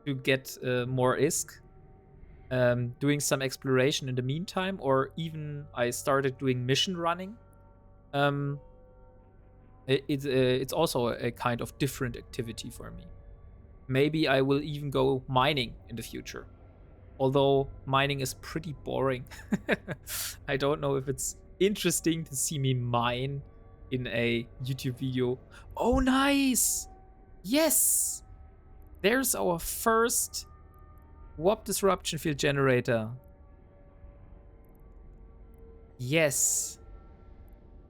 to get more ISK, doing some exploration in the meantime, or even I started doing mission running. It's also a kind of different activity for me. Maybe I will even go mining in the future. Although mining is pretty boring. I don't know if it's interesting to see me mine in a YouTube video. Oh, nice! Yes! There's our first warp disruption field generator. Yes.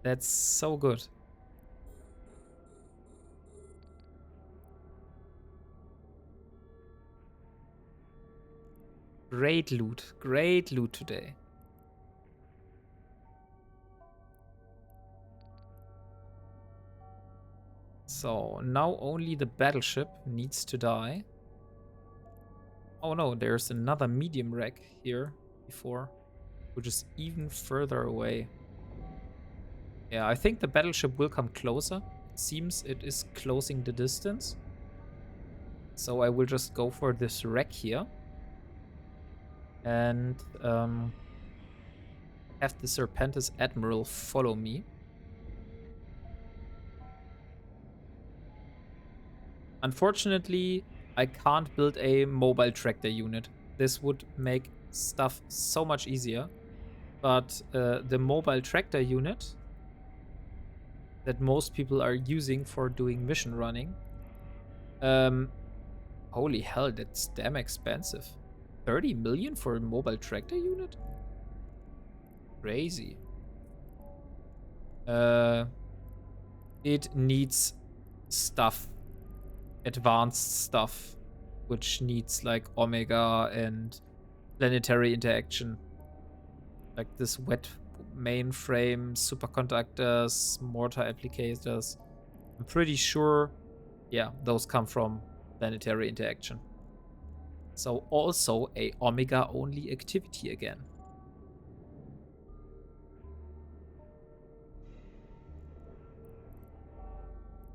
That's so good. Great loot today. So now only the battleship needs to die. Oh no, there's another medium wreck here before, which is even further away. Yeah, I think the battleship will come closer. It seems it is closing the distance. So I will just go for this wreck here. And have the Serpentis Admiral follow me. Unfortunately, I can't build a mobile tractor unit. This would make stuff so much easier. But the mobile tractor unit that most people are using for doing mission running, holy hell, that's damn expensive. 30 million for a mobile tractor unit? Crazy. It needs stuff, advanced stuff, which needs like Omega and planetary interaction. Like this wet mainframe, superconductors, mortar applicators. I'm pretty sure, yeah, those come from planetary interaction. So also a Omega only activity again.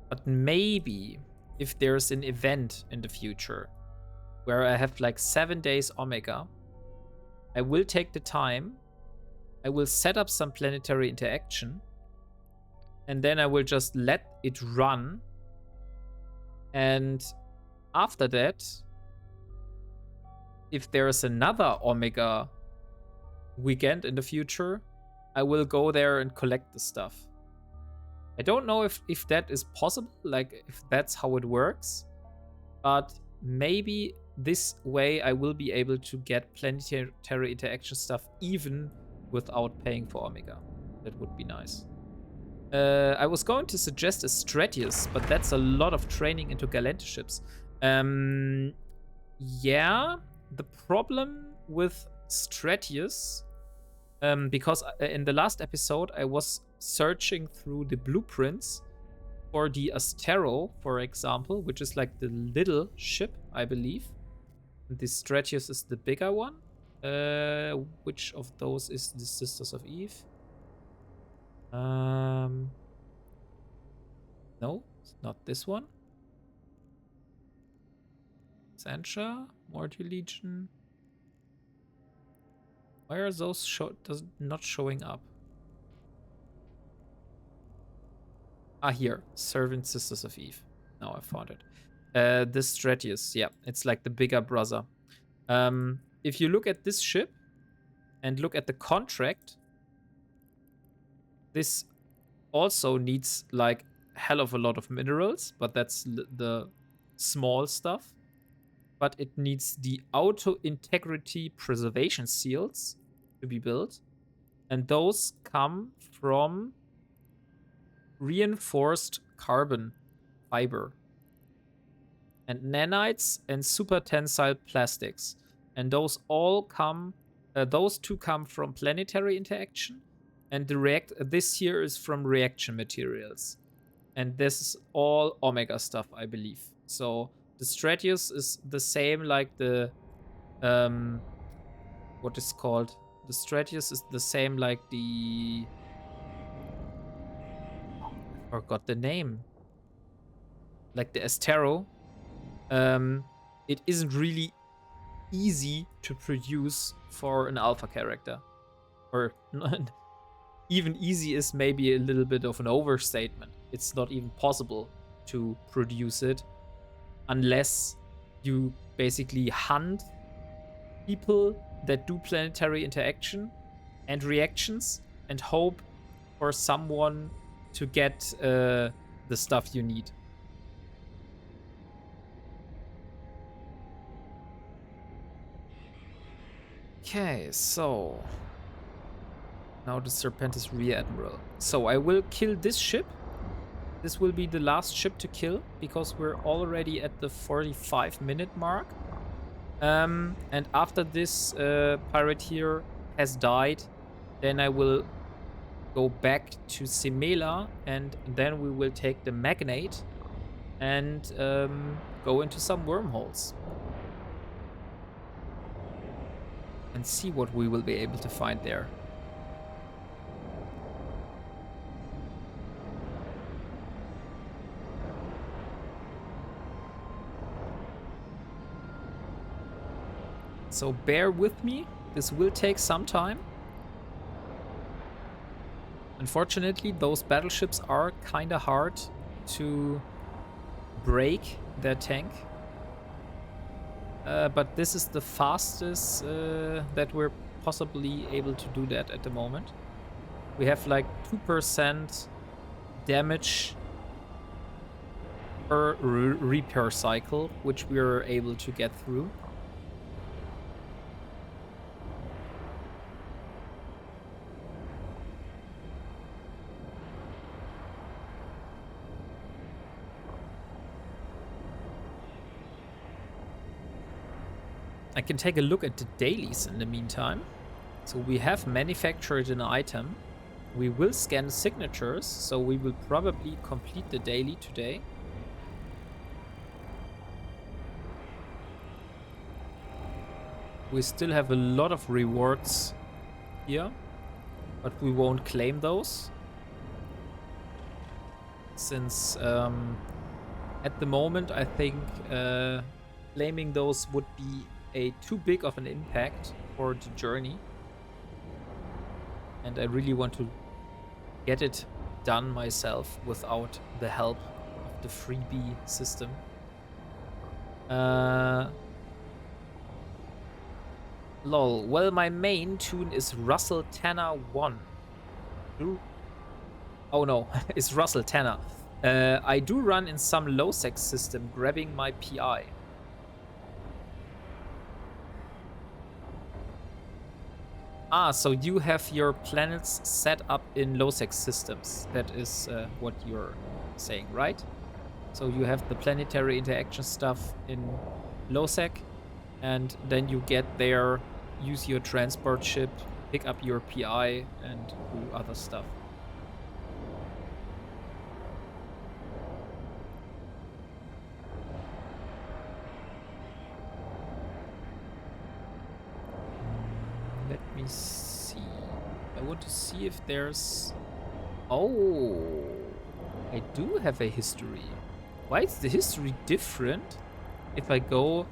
But maybe if there's an event in the future where I have like 7 days Omega, I will take the time, I will set up some planetary interaction, and then I will just let it run. And after that, if there's another Omega weekend in the future, I will go there and collect the stuff. I don't know if that is possible, like if that's how it works, but maybe this way I will be able to get planetary interaction stuff even without paying for Omega. That would be nice. I was going to suggest a Stratius, but that's a lot of training into Galente ships. Yeah, the problem with Stratius, because in the last episode I was searching through the blueprints for the Astero, for example, which is like the little ship, I believe. The Stratius is the bigger one. Which of those is the Sisters of Eve? No, it's not this one. Sancha, Morty Legion. Why are those not showing up? Ah, here. Servant Sisters of Eve. Now I found it. This Stratius, yeah, it's like the bigger brother. If you look at this ship and look at the contract, this also needs like hell of a lot of minerals, but that's the small stuff. But it needs the auto integrity preservation seals to be built, and those come from reinforced carbon fiber and nanites and super tensile plastics, and those all come those two come from planetary interaction, and this here is from reaction materials, and this is all Omega stuff, I believe. So the Stratius is the same like the what is called, the Stratius is the same like the, I forgot the name, like the Astero. It isn't really easy to produce for an alpha character, or even easy is maybe a little bit of an overstatement. It's not even possible to produce it unless you basically hunt people that do planetary interaction and reactions and hope for someone to get the stuff you need. Okay, so now the Serpentis Rear Admiral. So I will kill this ship. This will be the last ship to kill because we're already at the 45-minute mark. And after this pirate here has died, then I will go back to Simela, and then we will take the Magnate and go into some wormholes and see what we will be able to find there. So bear with me, this will take some time. Unfortunately, those battleships are kinda hard to break their tank. But this is the fastest that we're possibly able to do that at the moment. We have like 2% damage per repair cycle, which we're able to get through. I can take a look at the dailies in the meantime. So we have manufactured an item. We will scan signatures, so we will probably complete the daily today. We still have a lot of rewards here, but we won't claim those. Since at the moment I think claiming those would be too big of an impact for the journey. And I really want to get it done myself without the help of the freebie system. Lol. Well, my main tune is Russell Tanner 1. Oh no, it's Russell Tanner. I do run in some low-sec system, grabbing my PI. Ah, so you have your planets set up in low-sec systems. That is what you're saying, right? So you have the planetary interaction stuff in low-sec, and then you get there, use your transport ship, pick up your PI, and do other stuff. Let me see. I want to see if there's... Oh, I do have a history. Why is the history different if I go...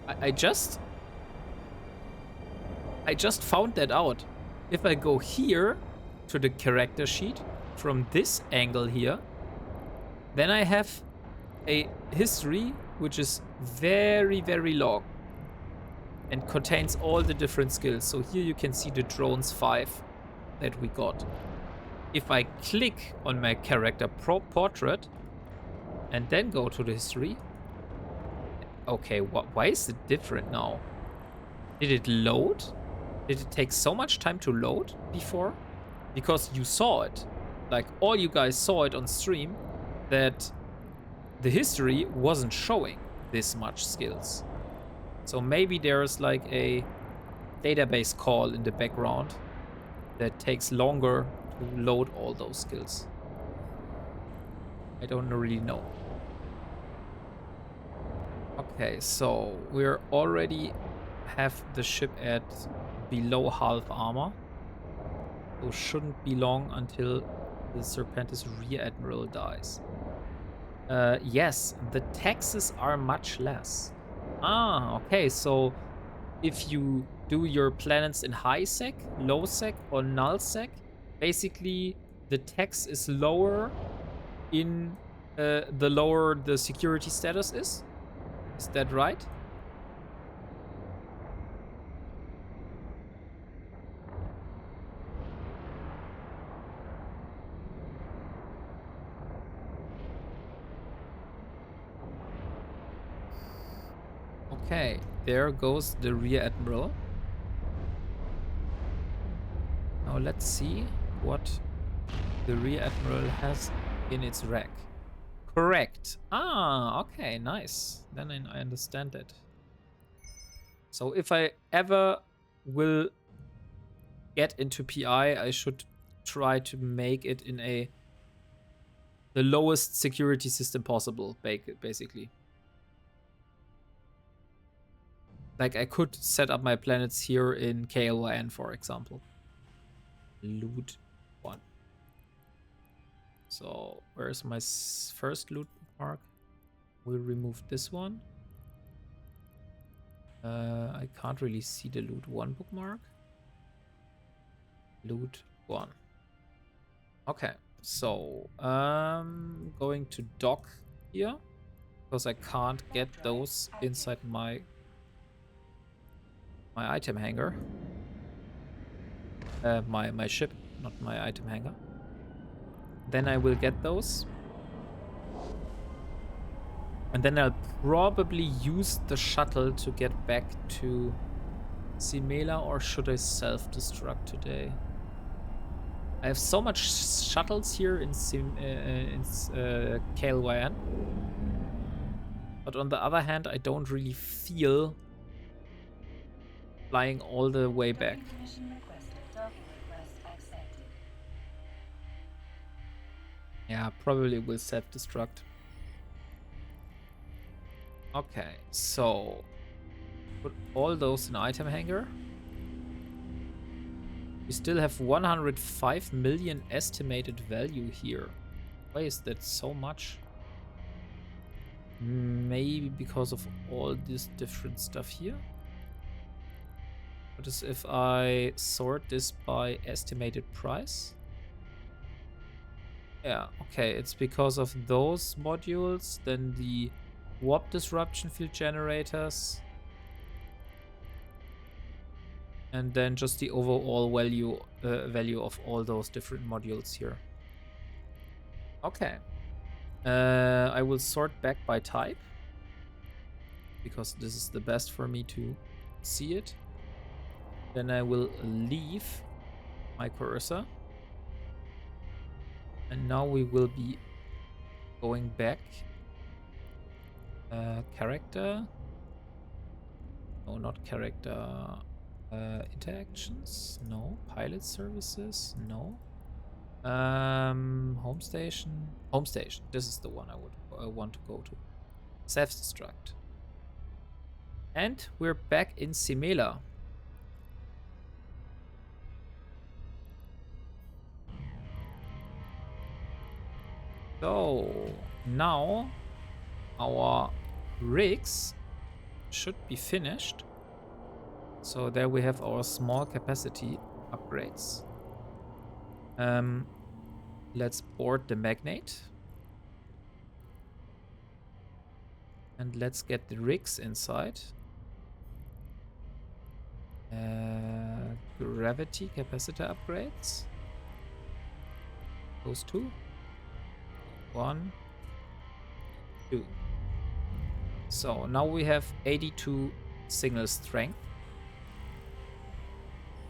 I just found that out. If I go here to the character sheet from this angle here, then I have a history which is very, very long and contains all the different skills. So here you can see the drones 5 that we got. If I click on my character portrait and then go to the history, okay, why is it different now? Did it load? Did it take so much time to load before? Because you saw it. Like, all you guys saw it on stream, that the history wasn't showing this much skills. So maybe there's like a database call in the background that takes longer to load all those skills. I don't really know. Okay, so we're already have the ship at below half armor. So shouldn't be long until the Serpentis Rear Admiral dies. Yes, the taxes are much less. Ah, okay, so if you do your planets in high sec, low sec, or null sec, basically the tax is lower in the lower the security status is. Is that right? Okay, there goes the Rear Admiral. Now let's see what the Rear Admiral has in its rack. Correct. Ah, okay, nice. Then I understand it. So if I ever will get into PI, I should try to make it in the lowest security system possible, basically. Like, I could set up my planets here in KLYN, for example. Loot 1. So, where's my first loot bookmark? We'll remove this one. I can't really see the loot 1 bookmark. Loot 1. Okay, so going to dock here, because I can't get those inside my item hangar. My ship, not my item hangar. Then I will get those. And then I'll probably use the shuttle to get back to Simela, or should I self-destruct today? I have so much shuttles here in KLYN. But on the other hand, I don't really feel flying all the way back. Docking permission requested. Docking request accepted. Yeah, probably will self-destruct. Okay, so put all those in item hangar. We still have 105 million estimated value here. Why is that so much? Maybe because of all this different stuff here. What is if I sort this by estimated price? Yeah, okay, it's because of those modules, then the warp disruption field generators, and then just the overall value of all those different modules here. Okay. I will sort back by type, because this is the best for me to see it. Then I will leave my cursor. And now we will be going back. Character. No, not character. Interactions. No. Pilot services. No. Home station. Home station. This is the one I would want to go to. Self-destruct. And we're back in Simela. So now our rigs should be finished. So there we have our small capacity upgrades. Let's board the Magnate. And let's get the rigs inside. Gravity capacitor upgrades. Those two. 1, 2. So now we have 82 signal strength.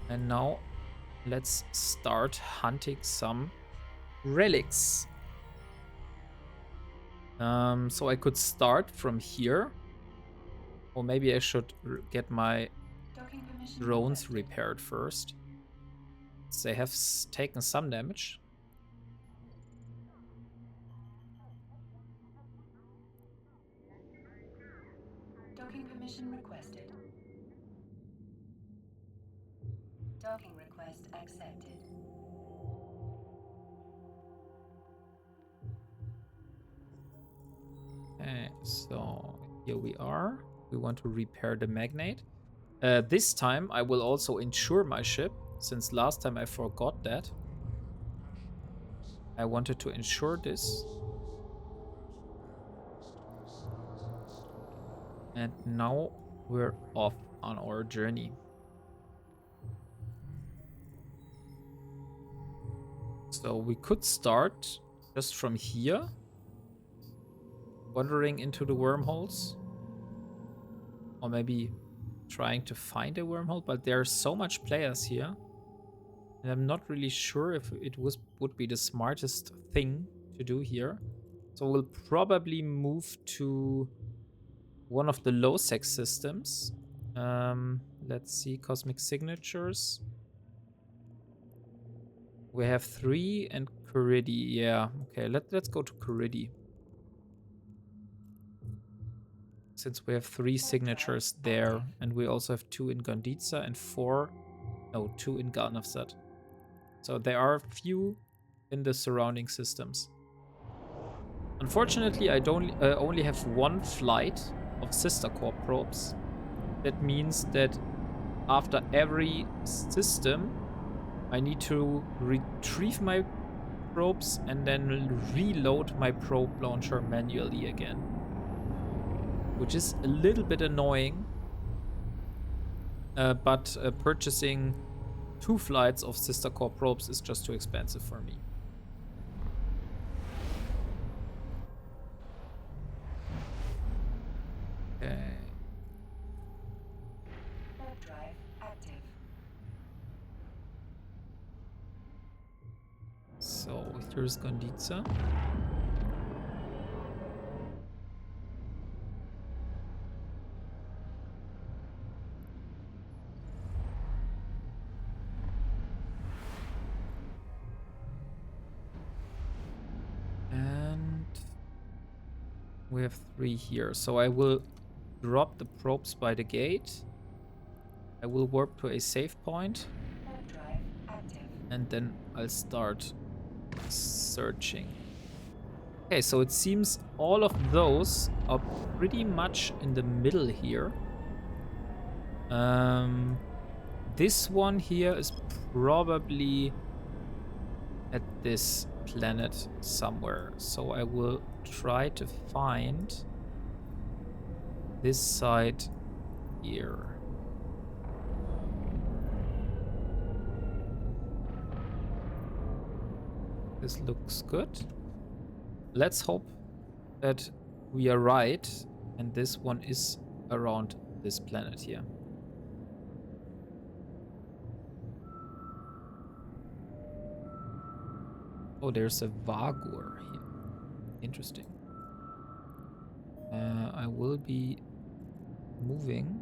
And now let's start hunting some relics. So I could start from here. Or maybe I should get my drones repaired first. They have taken some damage. Docking permission requested. Docking request accepted. Okay, so here we are. We want to repair the Magnate. This time I will also insure my ship, since last time I forgot that. I wanted to insure this. And now we're off on our journey. So we could start just from here, wandering into the wormholes. Or maybe trying to find a wormhole, but there are so much players here. And I'm not really sure if it would be the smartest thing to do here. So we'll probably move to one of the low-sec systems. Let's see, cosmic signatures. We have 3 and Kuridi. Yeah, okay, let's go to Kuridi. Since we have 3 signatures there, and we also have 2 in Gonditza and 2 in Garnafsat. So there are a few in the surrounding systems. Unfortunately, I don't only have 1 flight of sister core probes. That means that after every system, I need to retrieve my probes and then reload my probe launcher manually again. Which is a little bit annoying. But purchasing 2 flights of sister core probes is just too expensive for me. Okay. Warp drive active. So here's Gonditza. We have 3 here. So I will drop the probes by the gate. I will warp to a safe point. Warp drive active. And then I'll start searching. Okay, so it seems all of those are pretty much in the middle here. This one here is probably at this planet somewhere. So I will try to find this side here. This looks good. Let's hope that we are right and this one is around this planet here. Oh, there's a Vagur here. Interesting. I will be moving,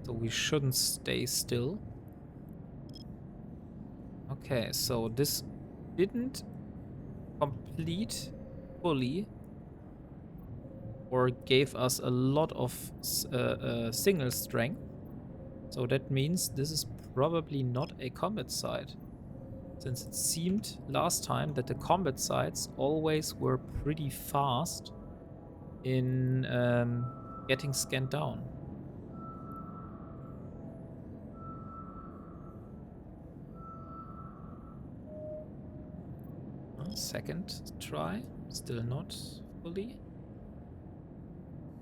so we shouldn't stay still. Okay, so this didn't complete fully or gave us a lot of single strength. So that means this is probably not a combat site. Since it seemed last time that the combat sites always were pretty fast in getting scanned down. Second try, still not fully.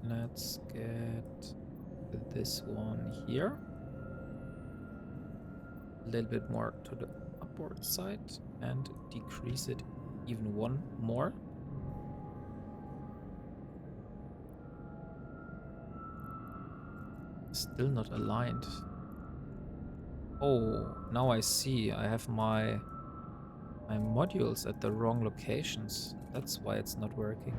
Let's get this one here. A little bit more to the upward side and decrease it even one more. Still not aligned. Oh, now I see. I have my modules at the wrong locations. That's why it's not working.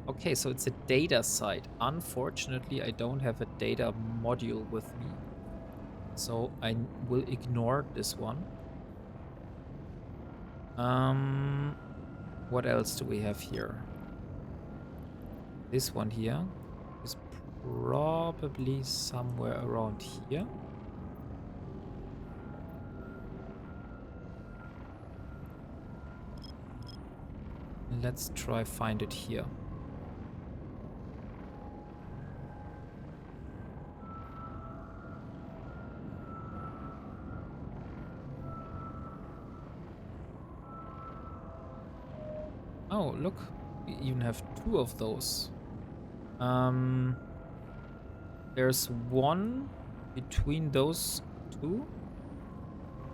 Okay, so it's a data site. Unfortunately, I don't have a data module with me. So I will ignore this one. What else do we have here? This one here is probably somewhere around here. Let's try find it here. Oh, look, we even have 2 of those. There's one between those 2.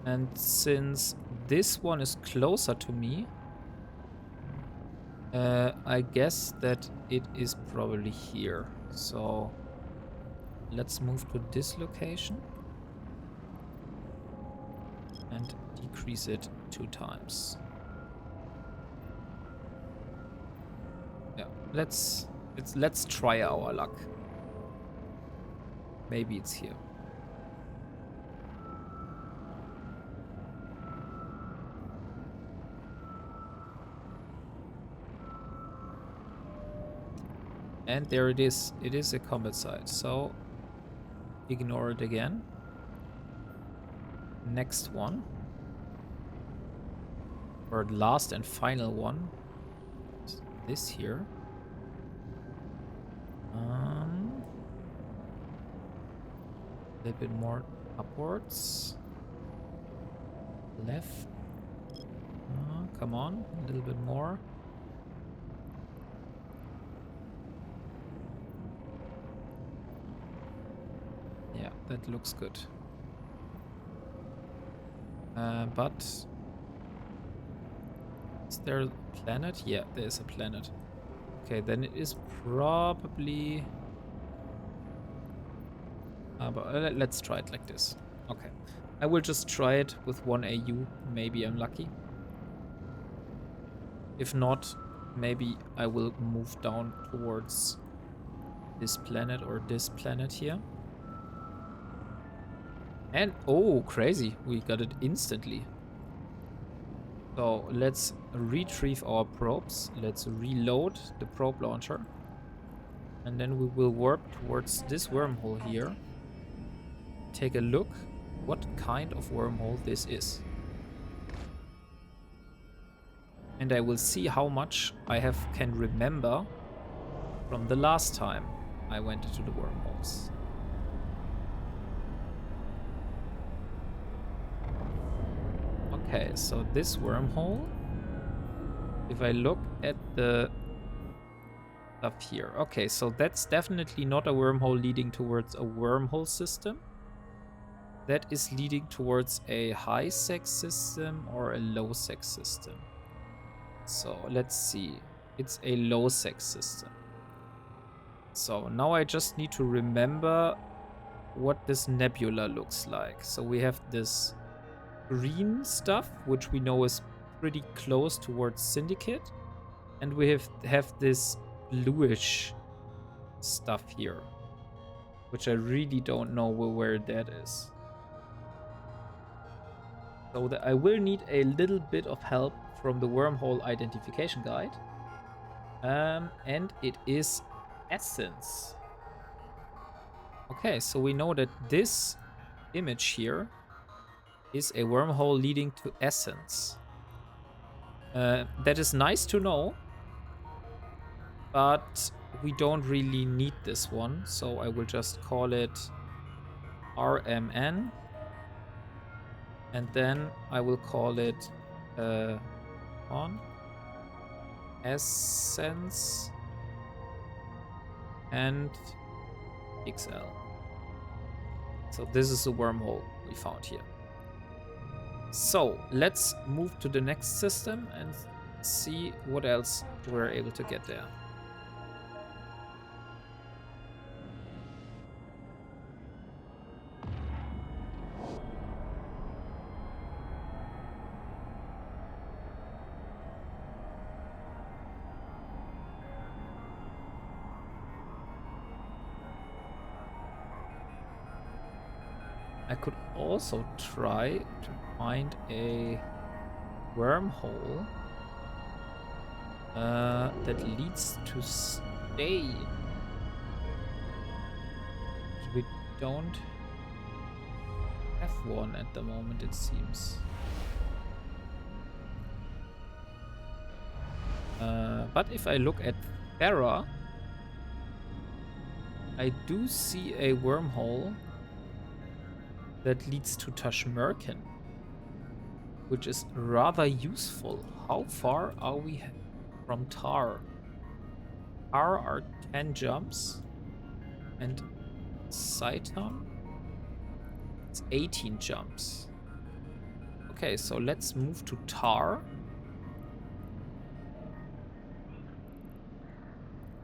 And since this one is closer to me, I guess that it is probably here. So let's move to this location and decrease it 2 times. Yeah, let's try our luck. Maybe it's here. And there it is. It is a combat site, so ignore it again. Next one. Or last and final one. This here. A little bit more upwards. Left. Come on, a little bit more. Yeah, that looks good. But is there a planet? Yeah, there's a planet. Okay, then it is probably... but let's try it like this. Okay. I will just try it with 1 AU. Maybe I'm lucky. If not, maybe I will move down towards this planet or this planet here. And, oh, crazy. We got it instantly. So let's retrieve our probes. Let's reload the probe launcher. And then we will warp towards this wormhole here. Take a look what kind of wormhole this is. And I will see how much I can remember from the last time I went into the wormholes. Okay, so this wormhole, if I look at the stuff here. Okay, so that's definitely not a wormhole leading towards a wormhole system. That is leading towards a high sex system or a low sex system. So let's see. It's a low sex system. So now I just need to remember what this nebula looks like. So we have this green stuff, which we know is pretty close towards Syndicate. And we have this bluish stuff here, which I really don't know where that is. So I will need a little bit of help from the wormhole identification guide. And it is Essence. Okay, so we know that this image here is a wormhole leading to Essence. That is nice to know, but we don't really need this one, so I will just call it RMN, and then I will call it on Essence and XL. So this is the wormhole we found here. So let's move to the next system and see what else we're able to get there. I could also try to find a wormhole that leads to stay. We don't have one at the moment, it seems. But if I look at Terra, I do see a wormhole that leads to Tashmerkin, which is rather useful. How far are we from Tar? Tar are 10 jumps, and Saitan, it's 18 jumps. Okay, so let's move to Tar.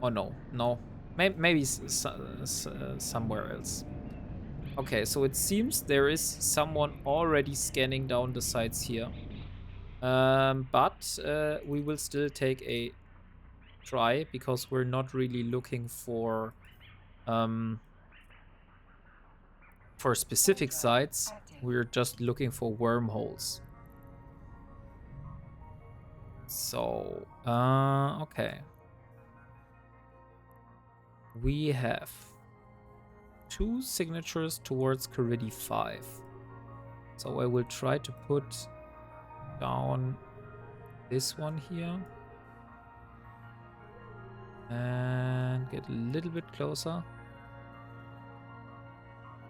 Oh no. Maybe somewhere else. Okay, so it seems there is someone already scanning down the sites here. But we will still take a try because we're not really looking for specific sites. We're just looking for wormholes. So, okay. We have 2 signatures towards Caridi 5. So I will try to put down this one here. And get a little bit closer.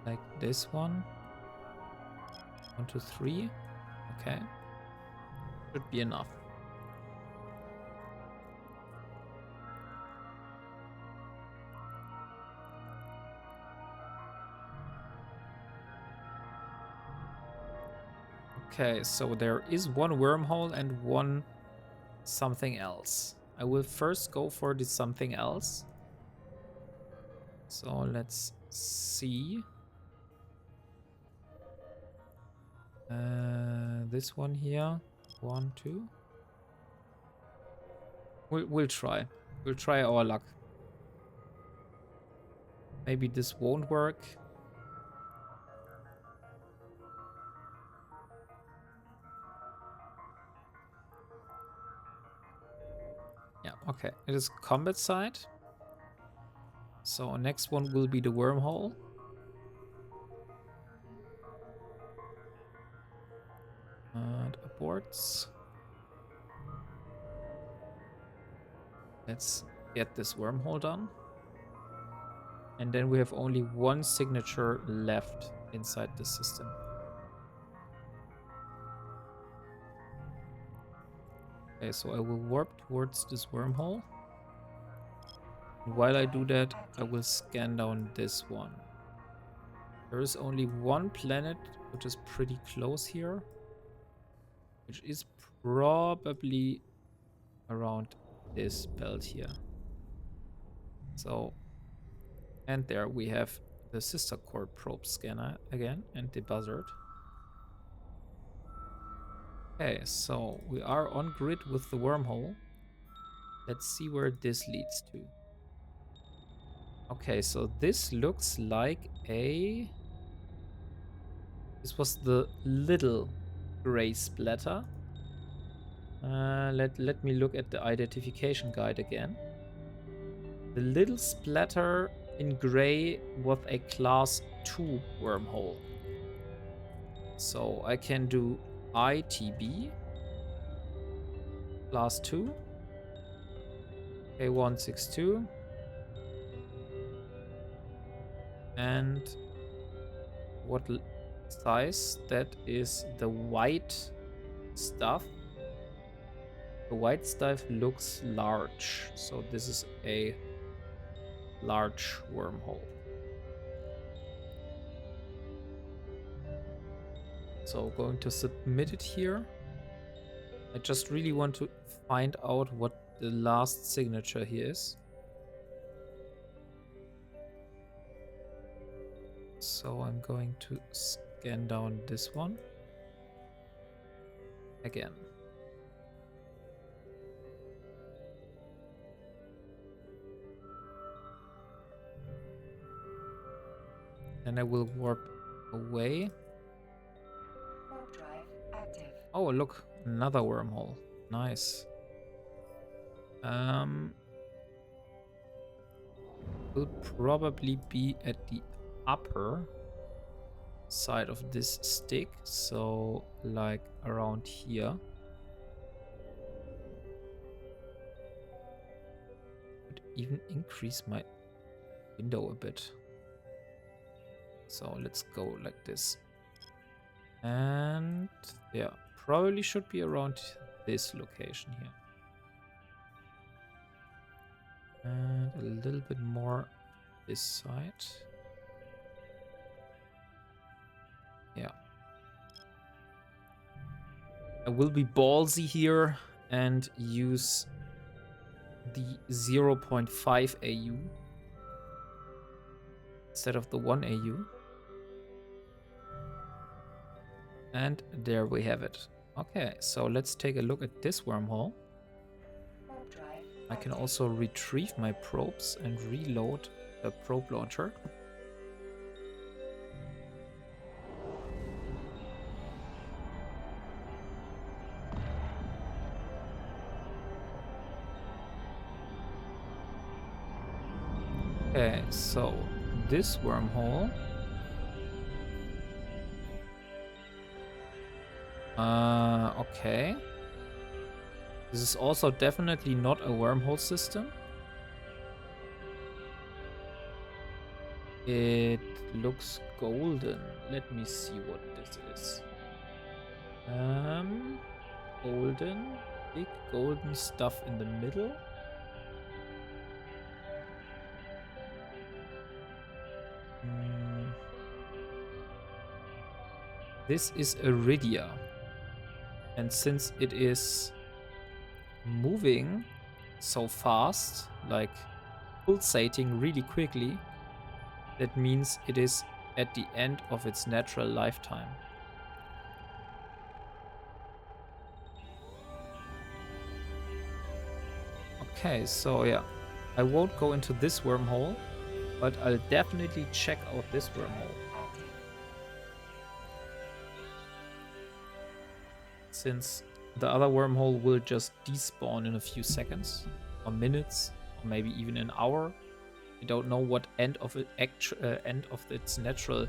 Like this one. 1, 2, 3. Okay. Should be enough. Okay, so there is one wormhole and one something else. I will first go for the something else. So let's see. This one here. 1, 2. We'll try. We'll try our luck. Maybe this won't work. Okay, it is combat side. So next one will be the wormhole. And aborts. Let's get this wormhole done. And then we have only one signature left inside the system. Okay, so I will warp towards this wormhole. And while I do that, I will scan down this one. There is only one planet which is pretty close here, which is probably around this belt here. So, and there we have the sister core probe scanner again and the buzzard. Okay, so we are on grid with the wormhole. Let's see where this leads to. Okay, so this looks like a... This was the little gray splatter. Let me look at the identification guide again. The little splatter in gray was a class 2 wormhole. So I can do ITB class 2 K162 and what size? That is the white stuff. The white stuff looks large, so this is a large wormhole. So going to submit it here. I just really want to find out what the last signature here is. So I'm going to scan down this one again. Then I will warp away. Warp drive active. Oh, look, another wormhole. Nice. Will probably be at the upper side of this stick, so like around here. Could even increase my window a bit. So let's go like this. And yeah, probably should be around this location here. And a little bit more this side. Yeah. I will be ballsy here and use the 0.5 AU instead of the 1 AU. And there we have it. Okay, so let's take a look at this wormhole. I can also retrieve my probes and reload the probe launcher. Okay, so this wormhole. Okay. This is also definitely not a wormhole system. It looks golden. Let me see what this is. Golden. Big golden stuff in the middle. This is Iridia. And since it is moving so fast, like pulsating really quickly, that means it is at the end of its natural lifetime. Okay, so yeah, I won't go into this wormhole, but I'll definitely check out this wormhole. Since the other wormhole will just despawn in a few seconds. or minutes, or maybe even an hour. We don't know what end of its natural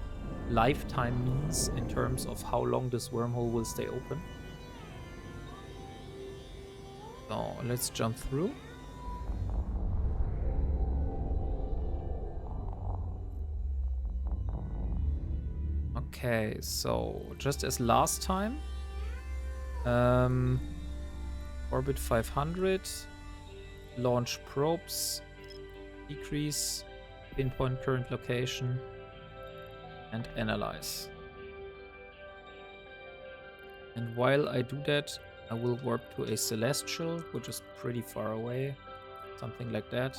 lifetime means in terms of how long this wormhole will stay open. So let's jump through. Okay, so just as last time, orbit 500, launch probes, decrease, pinpoint current location, and analyze. And while I do that, I will warp to a celestial, which is pretty far away, something like that.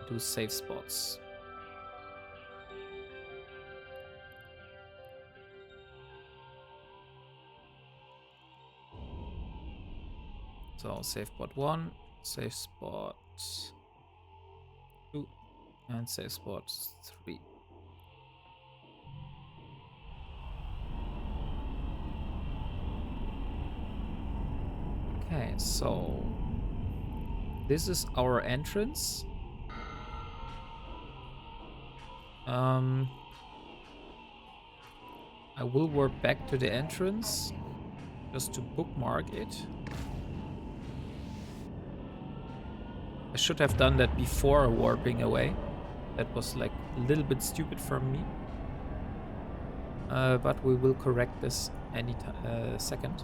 Do safe spots. So safe spot 1, safe spot 2, and safe spot 3. Okay, so this is our entrance. I will warp back to the entrance just to bookmark it. I should have done that before warping away. That was like a little bit stupid from me. But we will correct this any second.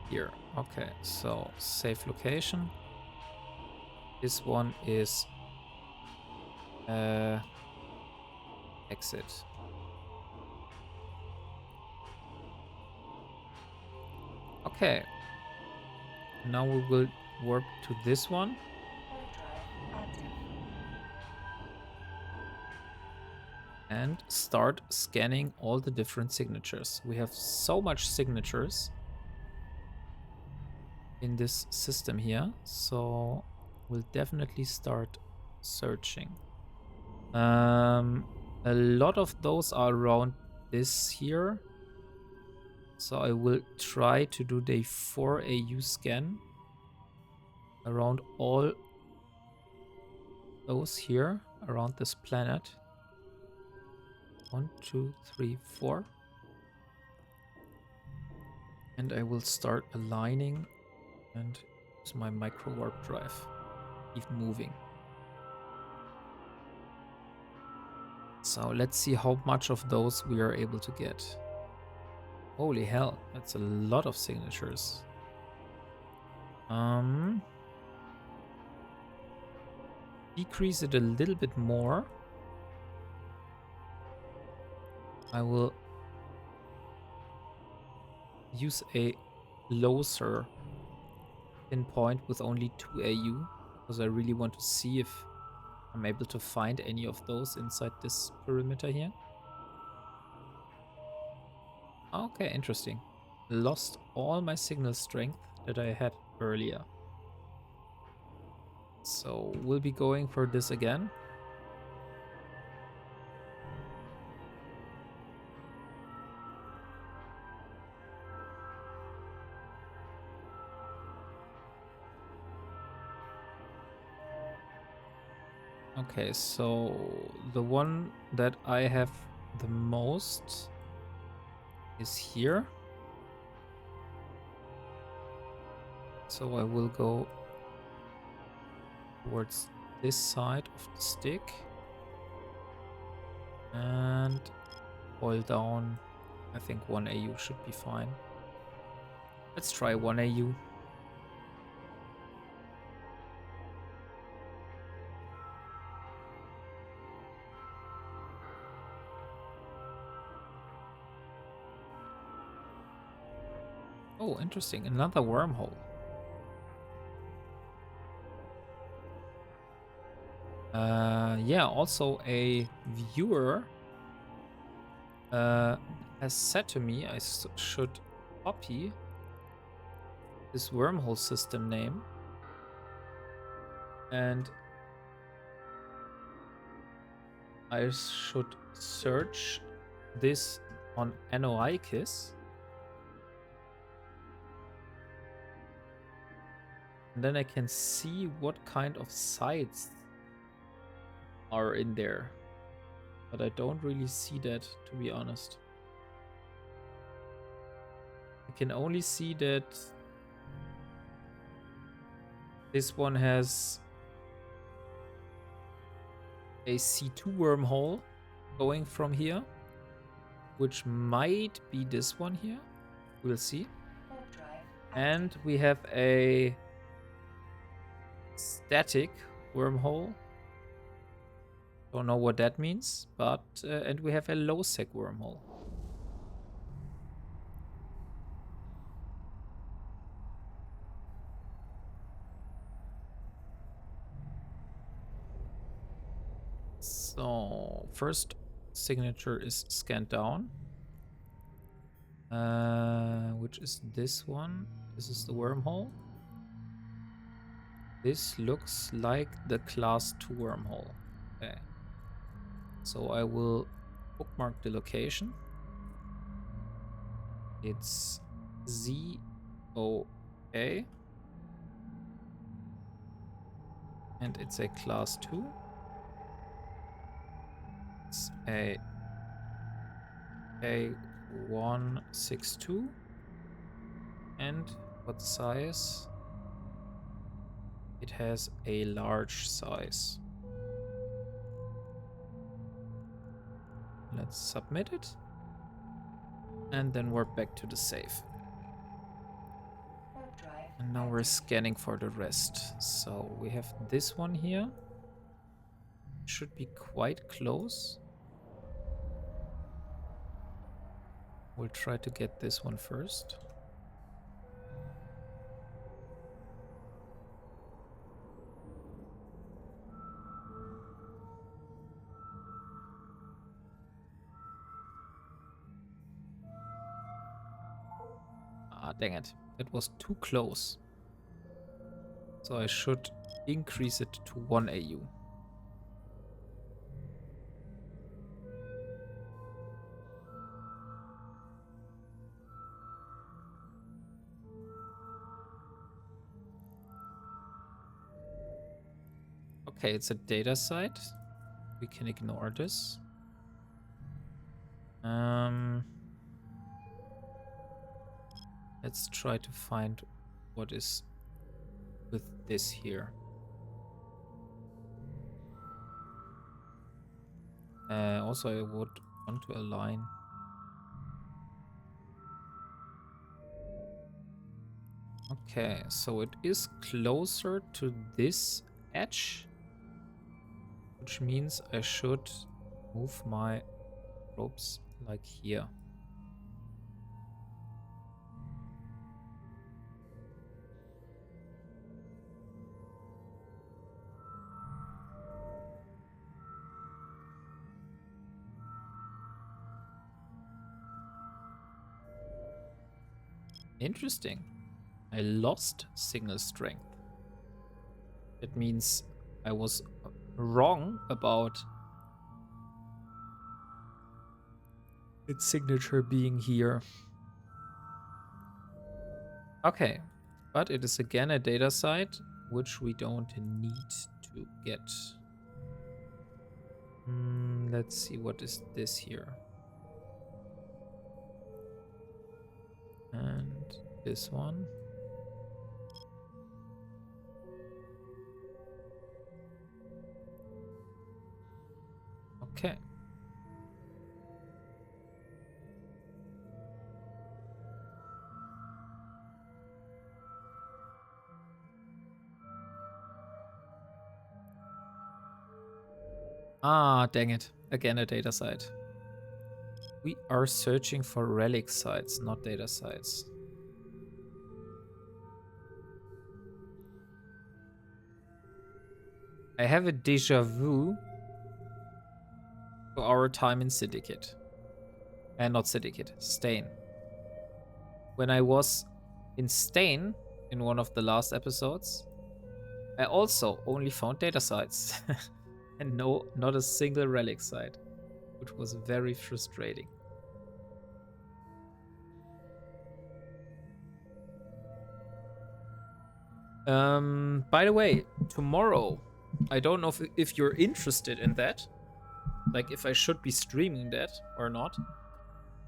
Here, okay, so safe location. This one is exit. Okay. Now we will warp to this one. And start scanning all the different signatures. We have so much signatures in this system here, so we'll definitely start searching. A lot of those are around this here, so I will try to do the 4 AU scan around all those here around this planet. 1, 2, 3, 4. And I will start aligning and use my micro warp drive. Keep moving. So let's see how much of those we are able to get. Holy hell, that's a lot of signatures. Decrease it a little bit more. I will use a closer pinpoint with only 2 AU because I really want to see if I'm able to find any of those inside this perimeter here. Okay, interesting. Lost all my signal strength that I had earlier. So we'll be going for this again. Okay, so the one that I have the most is here. So I will go towards this side of the stick and boil down. I think 1 AU should be fine. Let's try 1 AU. Oh, interesting. Another wormhole. Yeah, also a viewer has said to me I should copy this wormhole system name and I should search this on Anoikis. And then I can see what kind of sites are in there. But I don't really see that, to be honest. I can only see that this one has a C2 wormhole going from here, which might be this one here. We'll see. Warp drive And active. we have a static wormhole. Don't know what that means, but and we have a low sec wormhole. So first signature is scanned down, which is this one. This is the wormhole. This looks like the class 2 wormhole. Okay. So I will bookmark the location. It's ZOA. And it's a class 2. It's a A162. And what size? It has a large size. Let's submit it. And then we're back to the save. Warp drive And now we're active. scanning for the rest. So we have this one here. Should be quite close. We'll try to get this one first. Ah, dang it. It was too close. So I should increase it to 1 AU. Okay, it's a data site. We can ignore this. Let's try to find what is with this here. Also, I would want to align. Okay, so it is closer to this edge, which means I should move my ropes like here. Interesting. I lost signal strength. That means I was wrong about its signature being here. Okay, but it is again a data site, which we don't need to get. Let's see, what is this here? And this one. Okay. Ah, dang it. Again, a data site. We are searching for relic sites, not data sites. I have a déjà vu to our time in Syndicate. And not Syndicate, Stain. When I was in Stain, in one of the last episodes, I also only found data sites. And no, not a single relic site, which was very frustrating. By the way, tomorrow, I don't know if you're interested in that, like if I should be streaming that or not.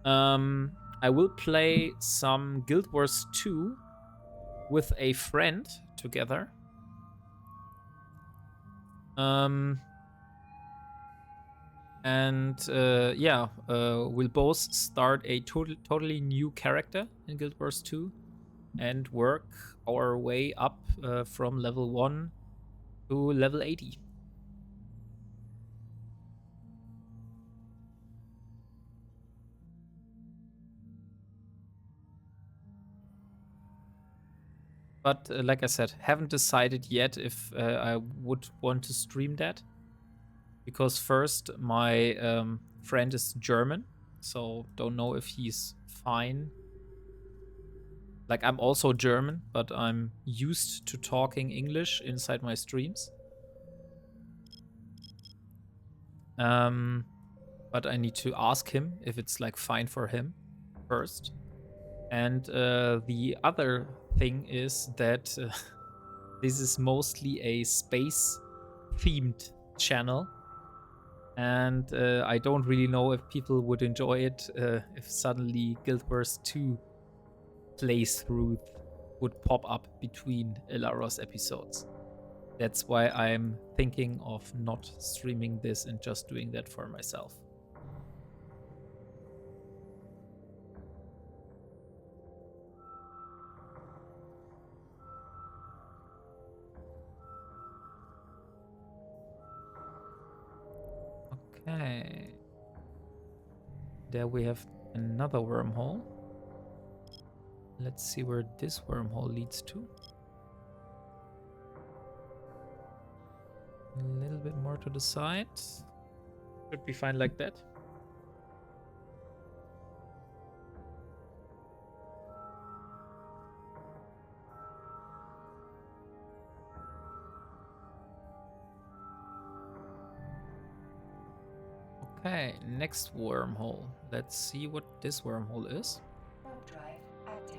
I will play some Guild Wars 2 with a friend together. Yeah, we'll both start a totally new character in Guild Wars 2 and work our way up from level 1 to level 80. But like I said, haven't decided yet if I would want to stream that. Because first, my friend is German, so don't know if he's fine. Like, I'm also German, but I'm used to talking English inside my streams. But I need to ask him if it's like fine for him first. And the other thing is that this is mostly a space-themed channel. And I don't really know if people would enjoy it if suddenly Guild Wars 2 playthrough would pop up between Elaros episodes. That's why I'm thinking of not streaming this and just doing that for myself. Okay. There we have another wormhole. Let's see where this wormhole leads to. A little bit more to the side. Should be fine like that. Okay, next wormhole. Let's see what this wormhole is. Warp drive active.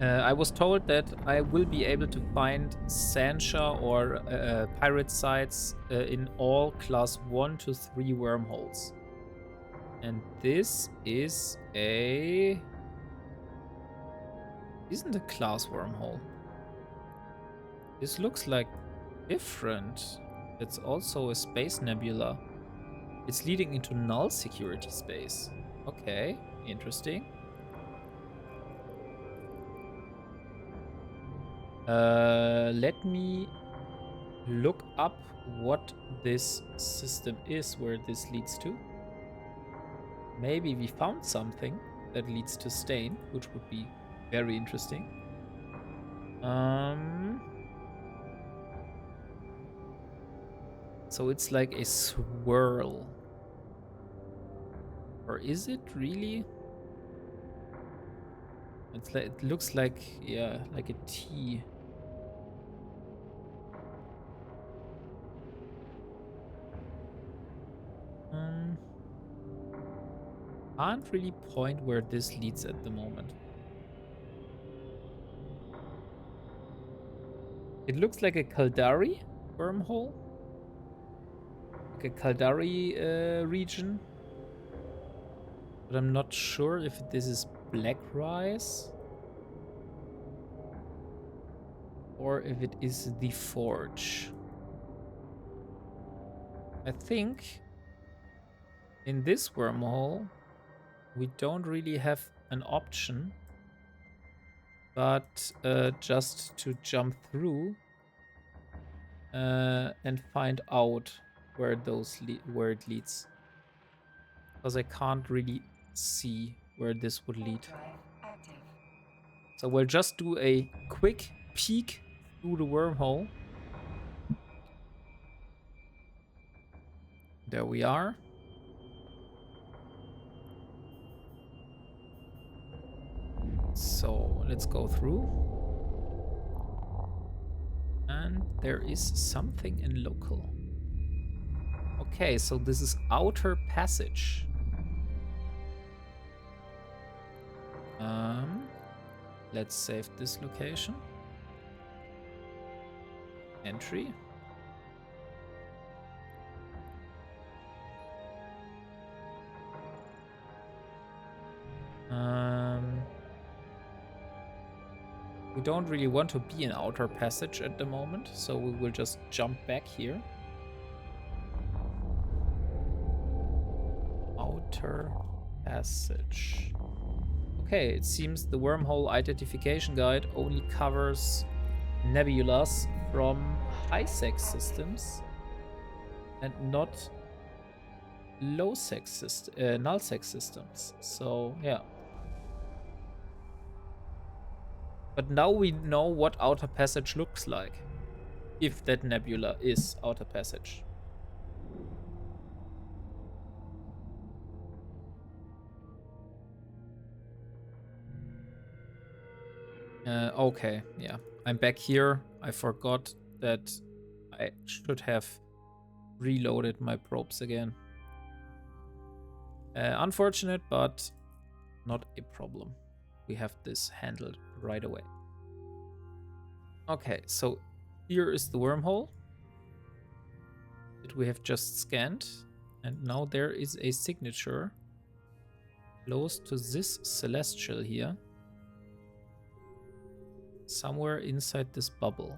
I was told that I will be able to find Sancha or pirate sites in all class 1 to 3 wormholes. And this is a... Isn't a class wormhole. This looks like different. It's also a space nebula. It's leading into null security space. Okay, interesting. Let me look up what this system is, where this leads to. Maybe we found something that leads to Stain, which would be very interesting. So it's like a swirl. Or is it really? It's like, it looks like, yeah, like a T. Can't really point where this leads at the moment. It looks like a Kaldari wormhole. Like a Kaldari region. But I'm not sure if this is Black Rise or if it is the Forge. I think in this wormhole we don't really have an option but just to jump through and find out where it leads, because I can't really see where this would lead. So we'll just do a quick peek through the wormhole There we are. So let's go through. And there is something in local. Okay, so this is outer passage. Let's save this location. Entry. We don't really want to be in outer passage at the moment, so we will just jump back here. Outer passage. Okay, it seems the wormhole identification guide only covers nebulas from high-sex systems and not low-sex null-sex systems. So, yeah. But now we know what outer passage looks like, if that nebula is outer passage. Okay, yeah. I'm back here. I forgot that I should have reloaded my probes again. Unfortunate, but not a problem. We have this handled right away. Okay, so here is the wormhole that we have just scanned. And now there is a signature close to this celestial here. Somewhere inside this bubble.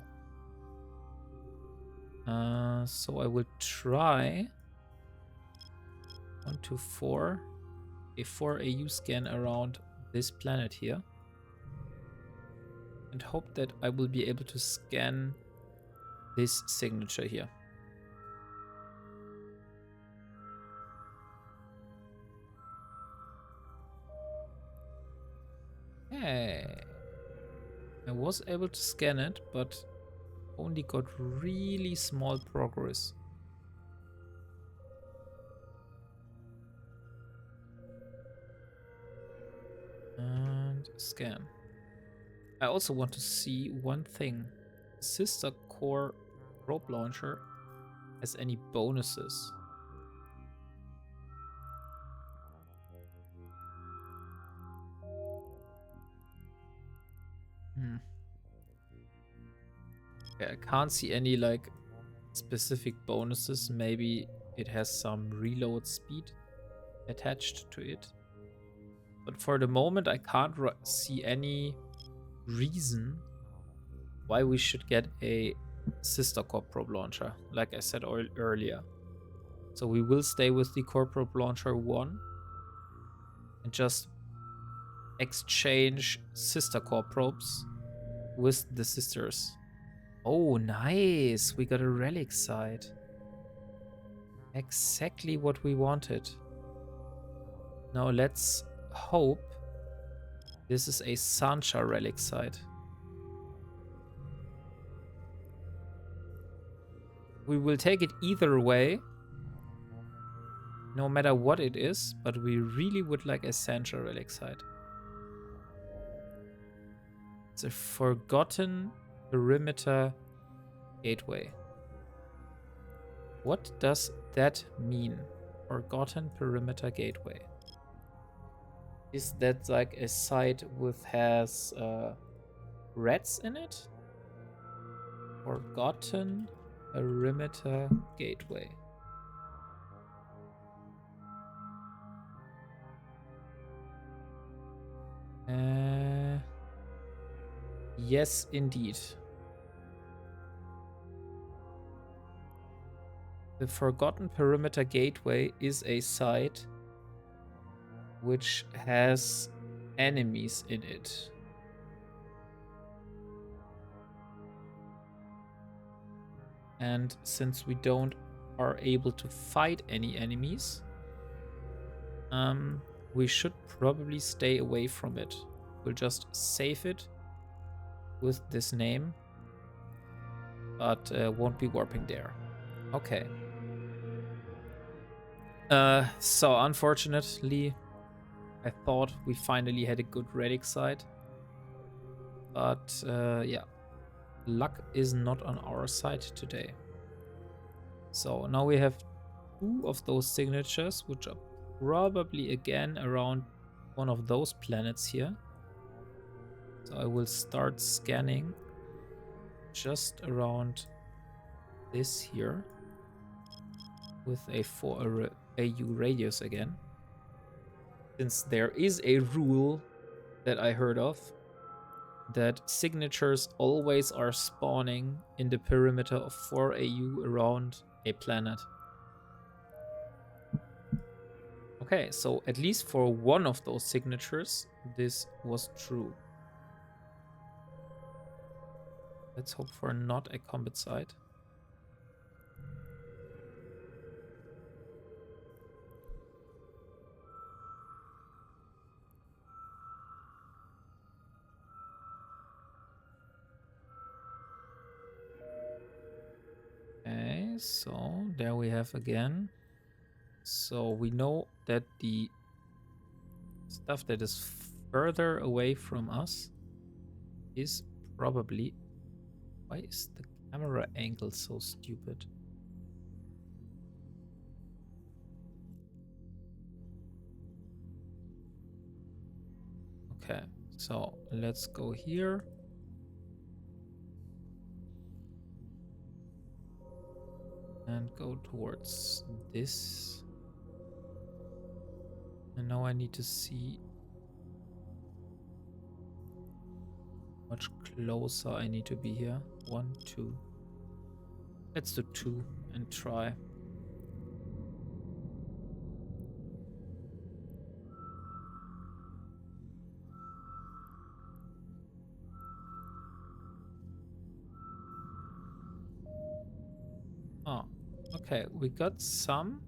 So I will try 1, 2, 4 a 4 AU scan around this planet here. And hope that I will be able to scan this signature here. Hey. I was able to scan it, but only got really small progress. And scan. I also want to see one thing. Sister Core probe launcher has any bonuses? Okay, I can't see any like specific bonuses. Maybe it has some reload speed attached to it. But for the moment, I can't see any reason why we should get a sister core probe launcher, like I said earlier. So we will stay with the core probe launcher 1 and just exchange sister core probes with the sisters. Oh, nice! We got a relic site. Exactly what we wanted. Now let's hope this is a Sancha relic site. We will take it either way, no matter what it is, but we really would like a Sancha relic site. It's a forgotten perimeter gateway. What does that mean? Forgotten perimeter gateway. Is that like a site with has rats in it? Forgotten perimeter gateway. Yes, indeed. The Forgotten Perimeter Gateway is a site which has enemies in it. And since we are able to fight any enemies, we should probably stay away from it. We'll just save it with this name, but won't be warping there. Okay. So unfortunately, I thought we finally had a good relic site. But yeah, luck is not on our side today. So now we have 2 of those signatures, which are probably again around one of those planets here. So I will start scanning just around this here with a 4 AU radius again. Since there is a rule that I heard of that signatures always are spawning in the perimeter of 4 AU around a planet. Okay, so at least for one of those signatures, this was true. Let's hope for not a combat site. Okay, so there we have again. So we know that the stuff that is further away from us is probably... Why is the camera angle so stupid? Okay, so let's go here. And go towards this. And now I need to see how much closer I need to be here. 1, 2. Let's do 2 and try. Oh, okay, we got some.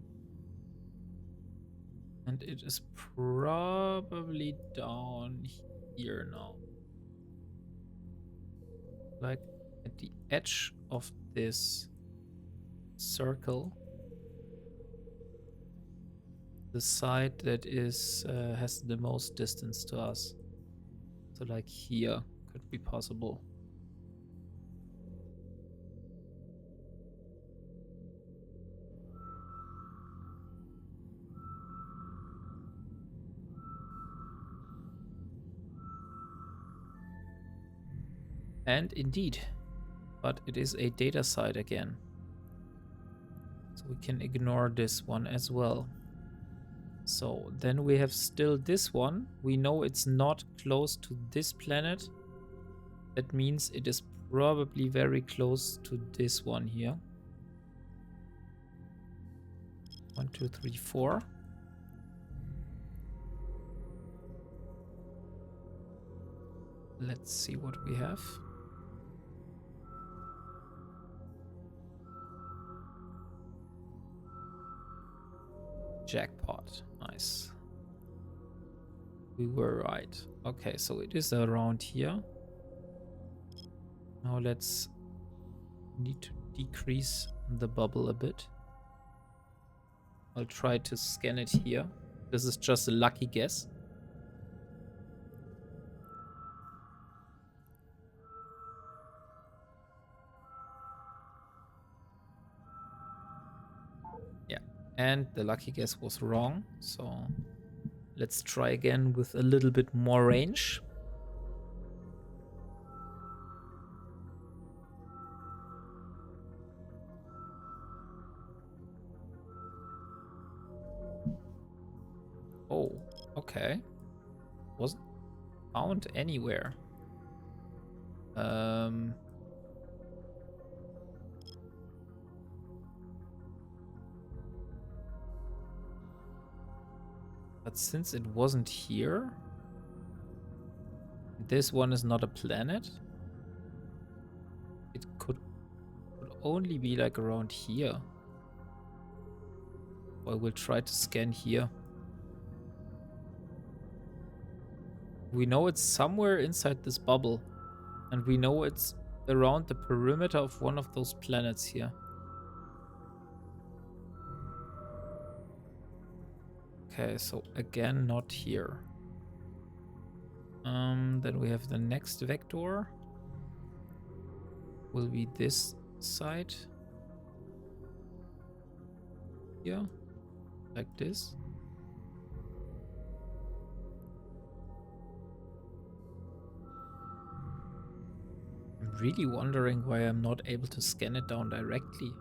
And it is probably down here now. Like at the edge of this circle. The side that is has the most distance to us. So like here could be possible. And indeed, but it is a data site again. So we can ignore this one as well. So then we have still this one. We know it's not close to this planet. That means it is probably very close to this one here. 1, 2, 3, 4. Let's see what we have. Jackpot. Nice. We were right. Okay, so it is around here. Now let's need to decrease the bubble a bit. I'll try to scan it here. This is just a lucky guess. Yeah, and the lucky guess was wrong. So let's try again with a little bit more range. Oh, okay. Wasn't found anywhere. But since it wasn't here, this one is not a planet. It could only be like around here. I will try to scan here. We know it's somewhere inside this bubble. And we know it's around the perimeter of one of those planets here. Okay, so again, not here. Then we have the next vector. Will be this side. Here. Like this. I'm really wondering why I'm not able to scan it down directly.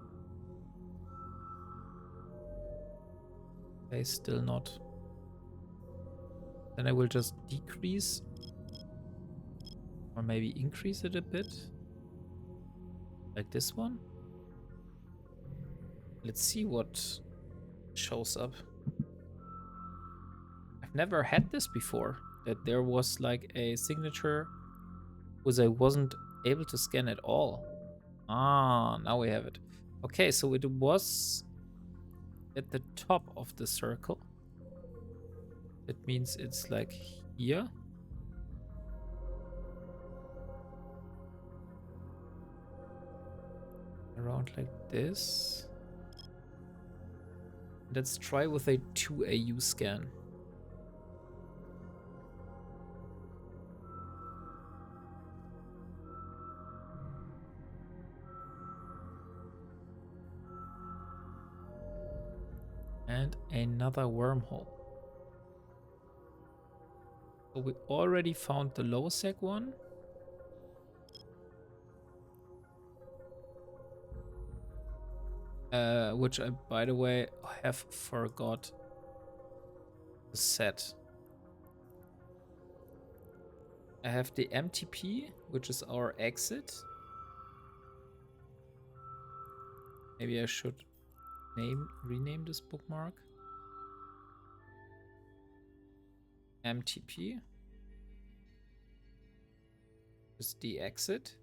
Okay, still not. Then I will just decrease. Or maybe increase it a bit. Like this one. Let's see what shows up. I've never had this before. That there was like a signature because I wasn't able to scan at all. Ah, now we have it. Okay, so it was at the top of the circle. That means it's like here. Around like this. Let's try with a 2AU scan. And another wormhole. So we already found the low sec one. Which I, by the way, have forgot to set. I have the MTP, which is our exit. Maybe I should rename this bookmark. MTP is the exit.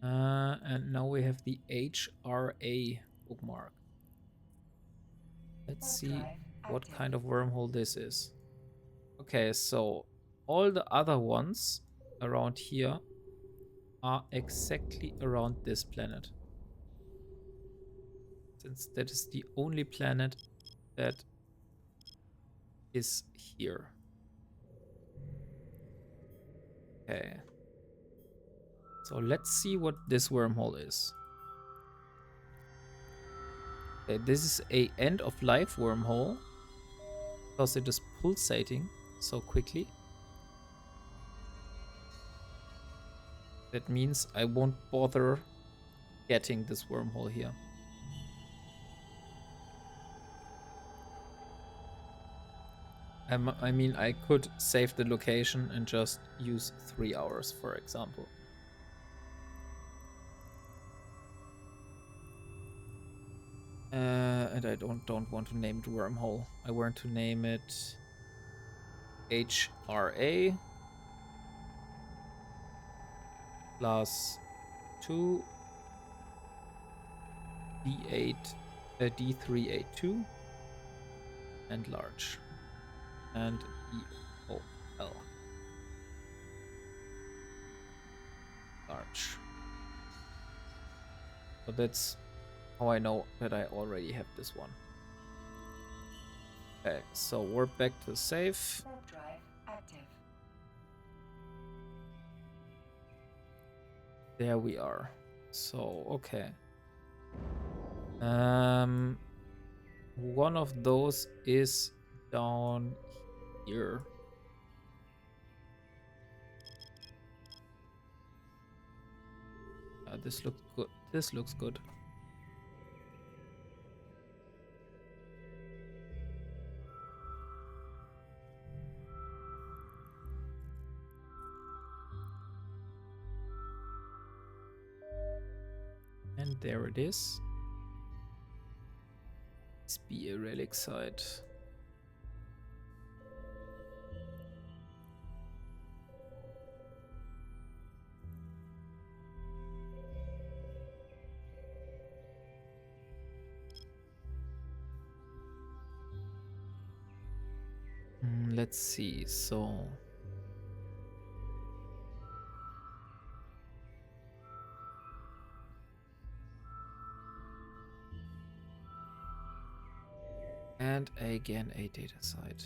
And now we have the HRA bookmark. Let's see what kind of wormhole this is. Okay, so all the other ones around here are exactly around this planet. Since that is the only planet that is here. Okay. So let's see what this wormhole is. Okay, this is a end of life wormhole because it is pulsating so quickly. That means I won't bother getting this wormhole here. I mean, I could save the location and just use 3 hours, for example. And I don't want to name it wormhole. I want to name it HRA plus 2 D8 D382 and large and EOL large. So that's how I know that I already have this one. Okay, so we're back to save. Warp drive active. There we are. So, okay. One of those is down here. This looks good. This looks good. And there it is. Let's be a relic site. Let's see. So And again a data site.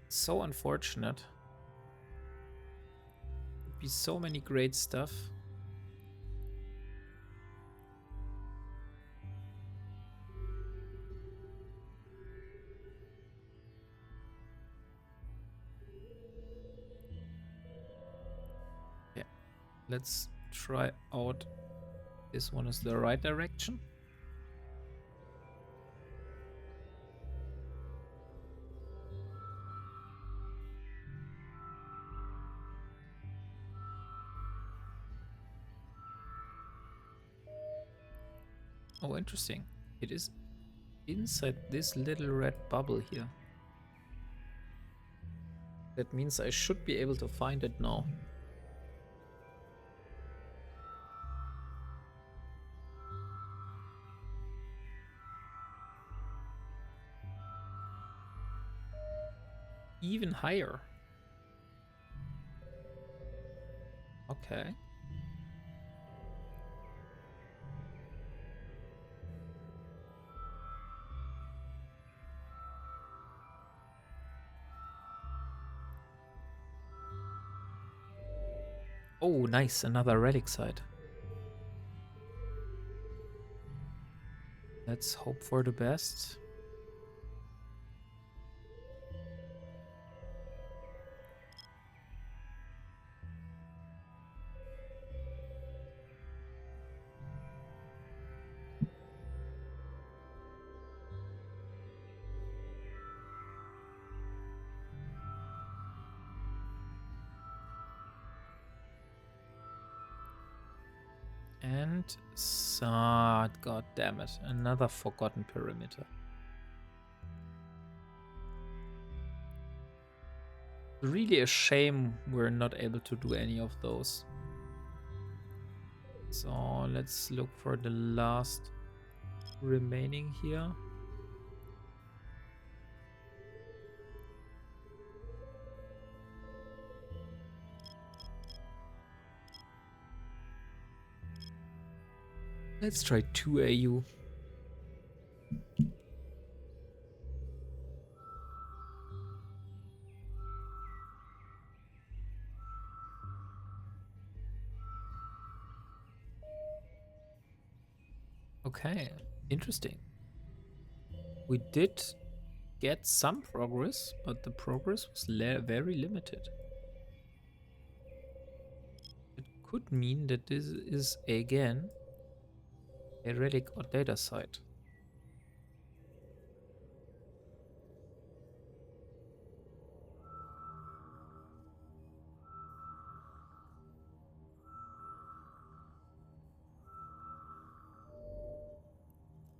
So unfortunate. Would be so many great stuff. Yeah. Let's try out. This one is the right direction. Oh, interesting. It is inside this little red bubble here. That means I should be able to find it now. Even higher. Okay. Oh, nice. Another relic site. Let's hope for the best. And god damn it, another forgotten perimeter. Really a shame we're not able to do any of those. So let's look for the last remaining here. Let's try 2 AU. Okay, interesting. We did get some progress, but the progress was very limited. It could mean that this is again a relic or data site.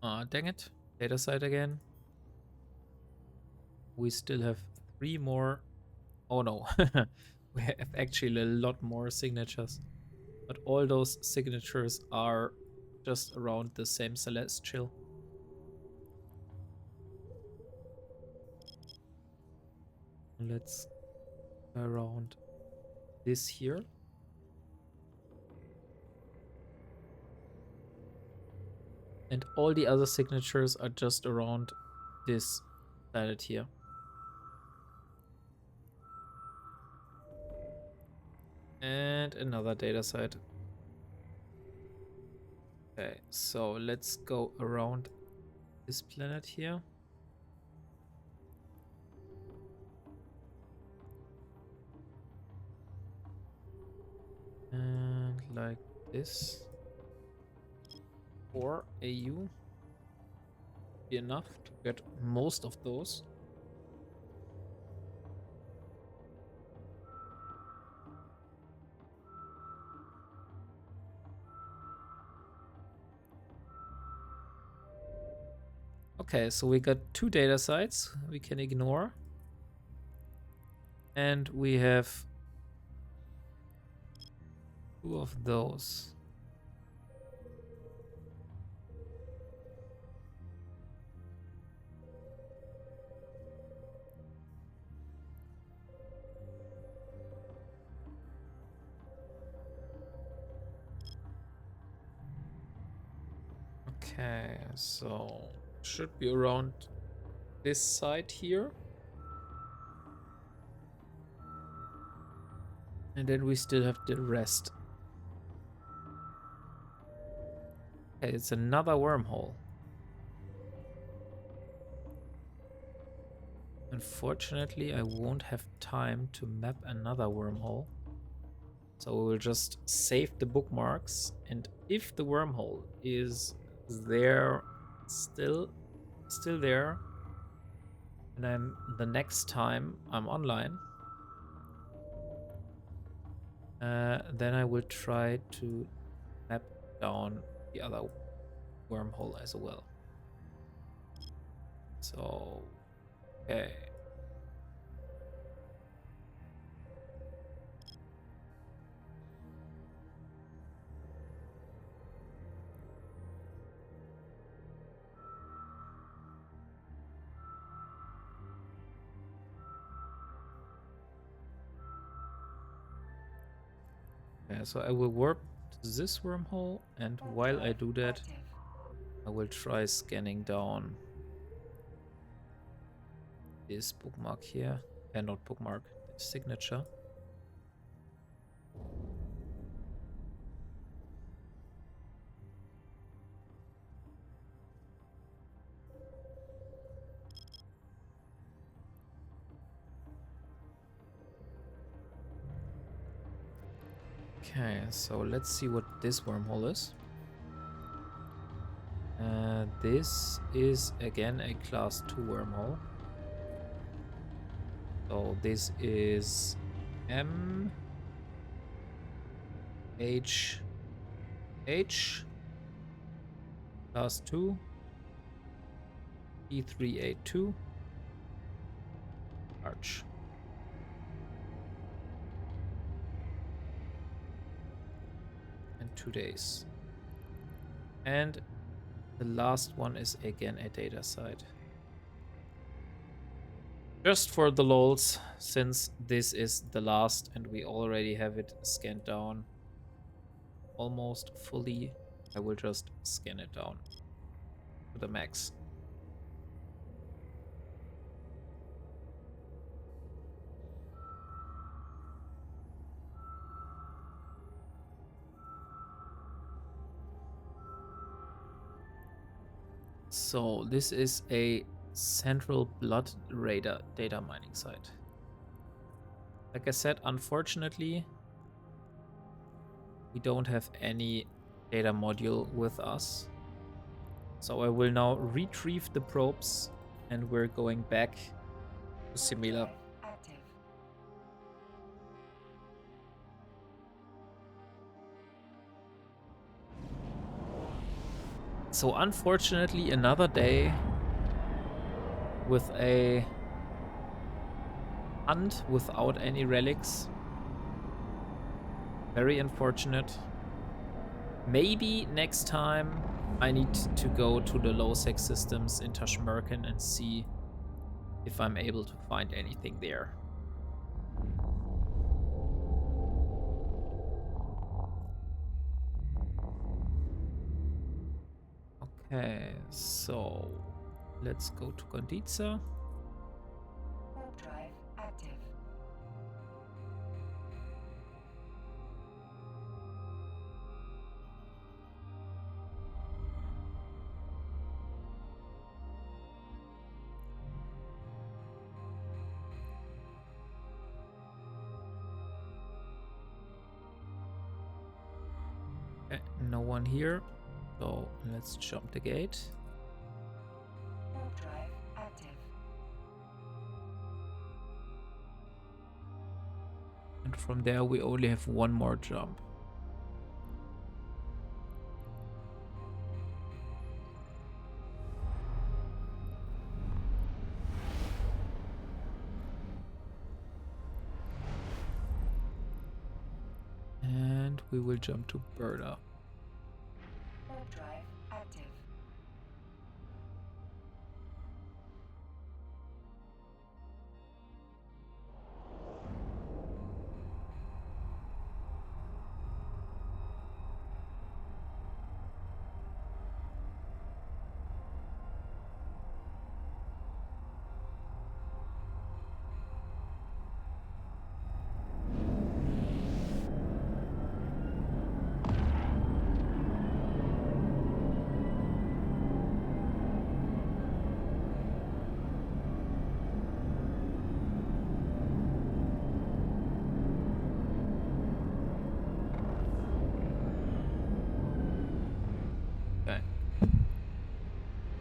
Ah, dang it. Data site again. We still have 3 more. Oh no. We have actually a lot more signatures. But all those signatures are just around the same celestial. Let's go around this here. And all the other signatures are just around this planet here. And another data site. Okay, so let's go around this planet here. And like this. 4 AU. Be enough to get most of those. Okay, so we got 2 data sites we can ignore. And we have 2 of those. Okay, so should be around this side here. And then we still have the rest. Okay, it's another wormhole. Unfortunately, I won't have time to map another wormhole. So we will just save the bookmarks. And if the wormhole is there, still there, and the next time I'm online, then I will try to map down the other wormhole as well. So, okay. Yeah, so I will warp to this wormhole, and while I do that, I will try scanning down this bookmark here. Not bookmark, the signature. Okay, so let's see what this wormhole is. This is again a class 2 wormhole. So this is M H class 2 E382 Arch. And 2 days. And the last one is again a data site. Just for the lols, since this is the last and we already have it scanned down almost fully, I will just scan it down to the max. So this is a central blood radar data mining site. Like I said, unfortunately, we don't have any data module with us. So I will now retrieve the probes and we're going back to Simila. So unfortunately, another day with a hunt without any relics. Very unfortunate. Maybe next time I need to go to the low-sec systems in Tashmerkan and see if I'm able to find anything there. Okay, so let's go to Konditsa. Warp drive active. Okay, no one here, so let's jump the gate. Warp drive active. And from there we only have one more jump. And we will jump to Berta. Warp drive active.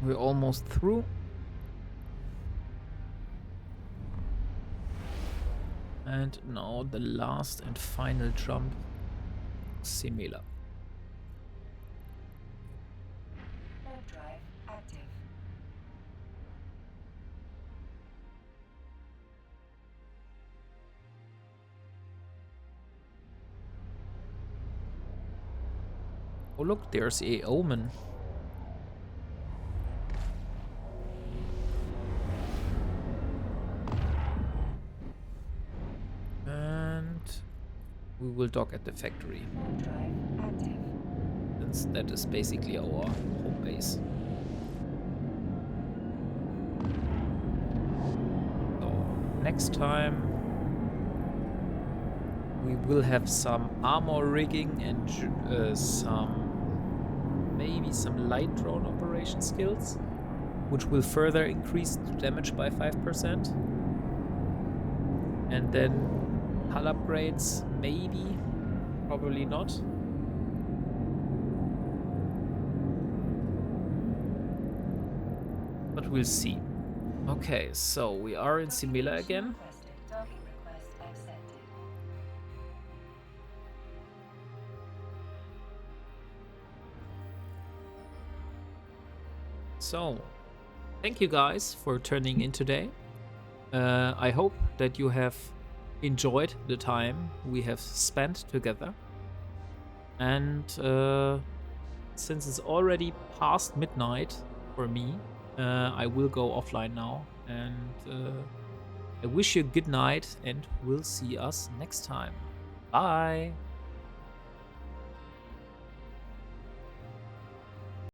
We're almost through. And now the last and final jump. Similar. Warp drive active. Oh look, there's a omen. And we will dock at the factory. Warp drive active. Since that is basically our home base. So next time we will have some armor rigging and maybe some light drone operation skills, which will further increase the damage by 5%. And then hull upgrades, maybe, probably not. But we'll see. Okay, so we are in Simila again. Requested. Docking request accepted. So, thank you guys for tuning in today. I hope that you have enjoyed the time we have spent together. And since it's already past midnight for me, I will go offline now. And I wish you a good night, and we'll see us next time. Bye!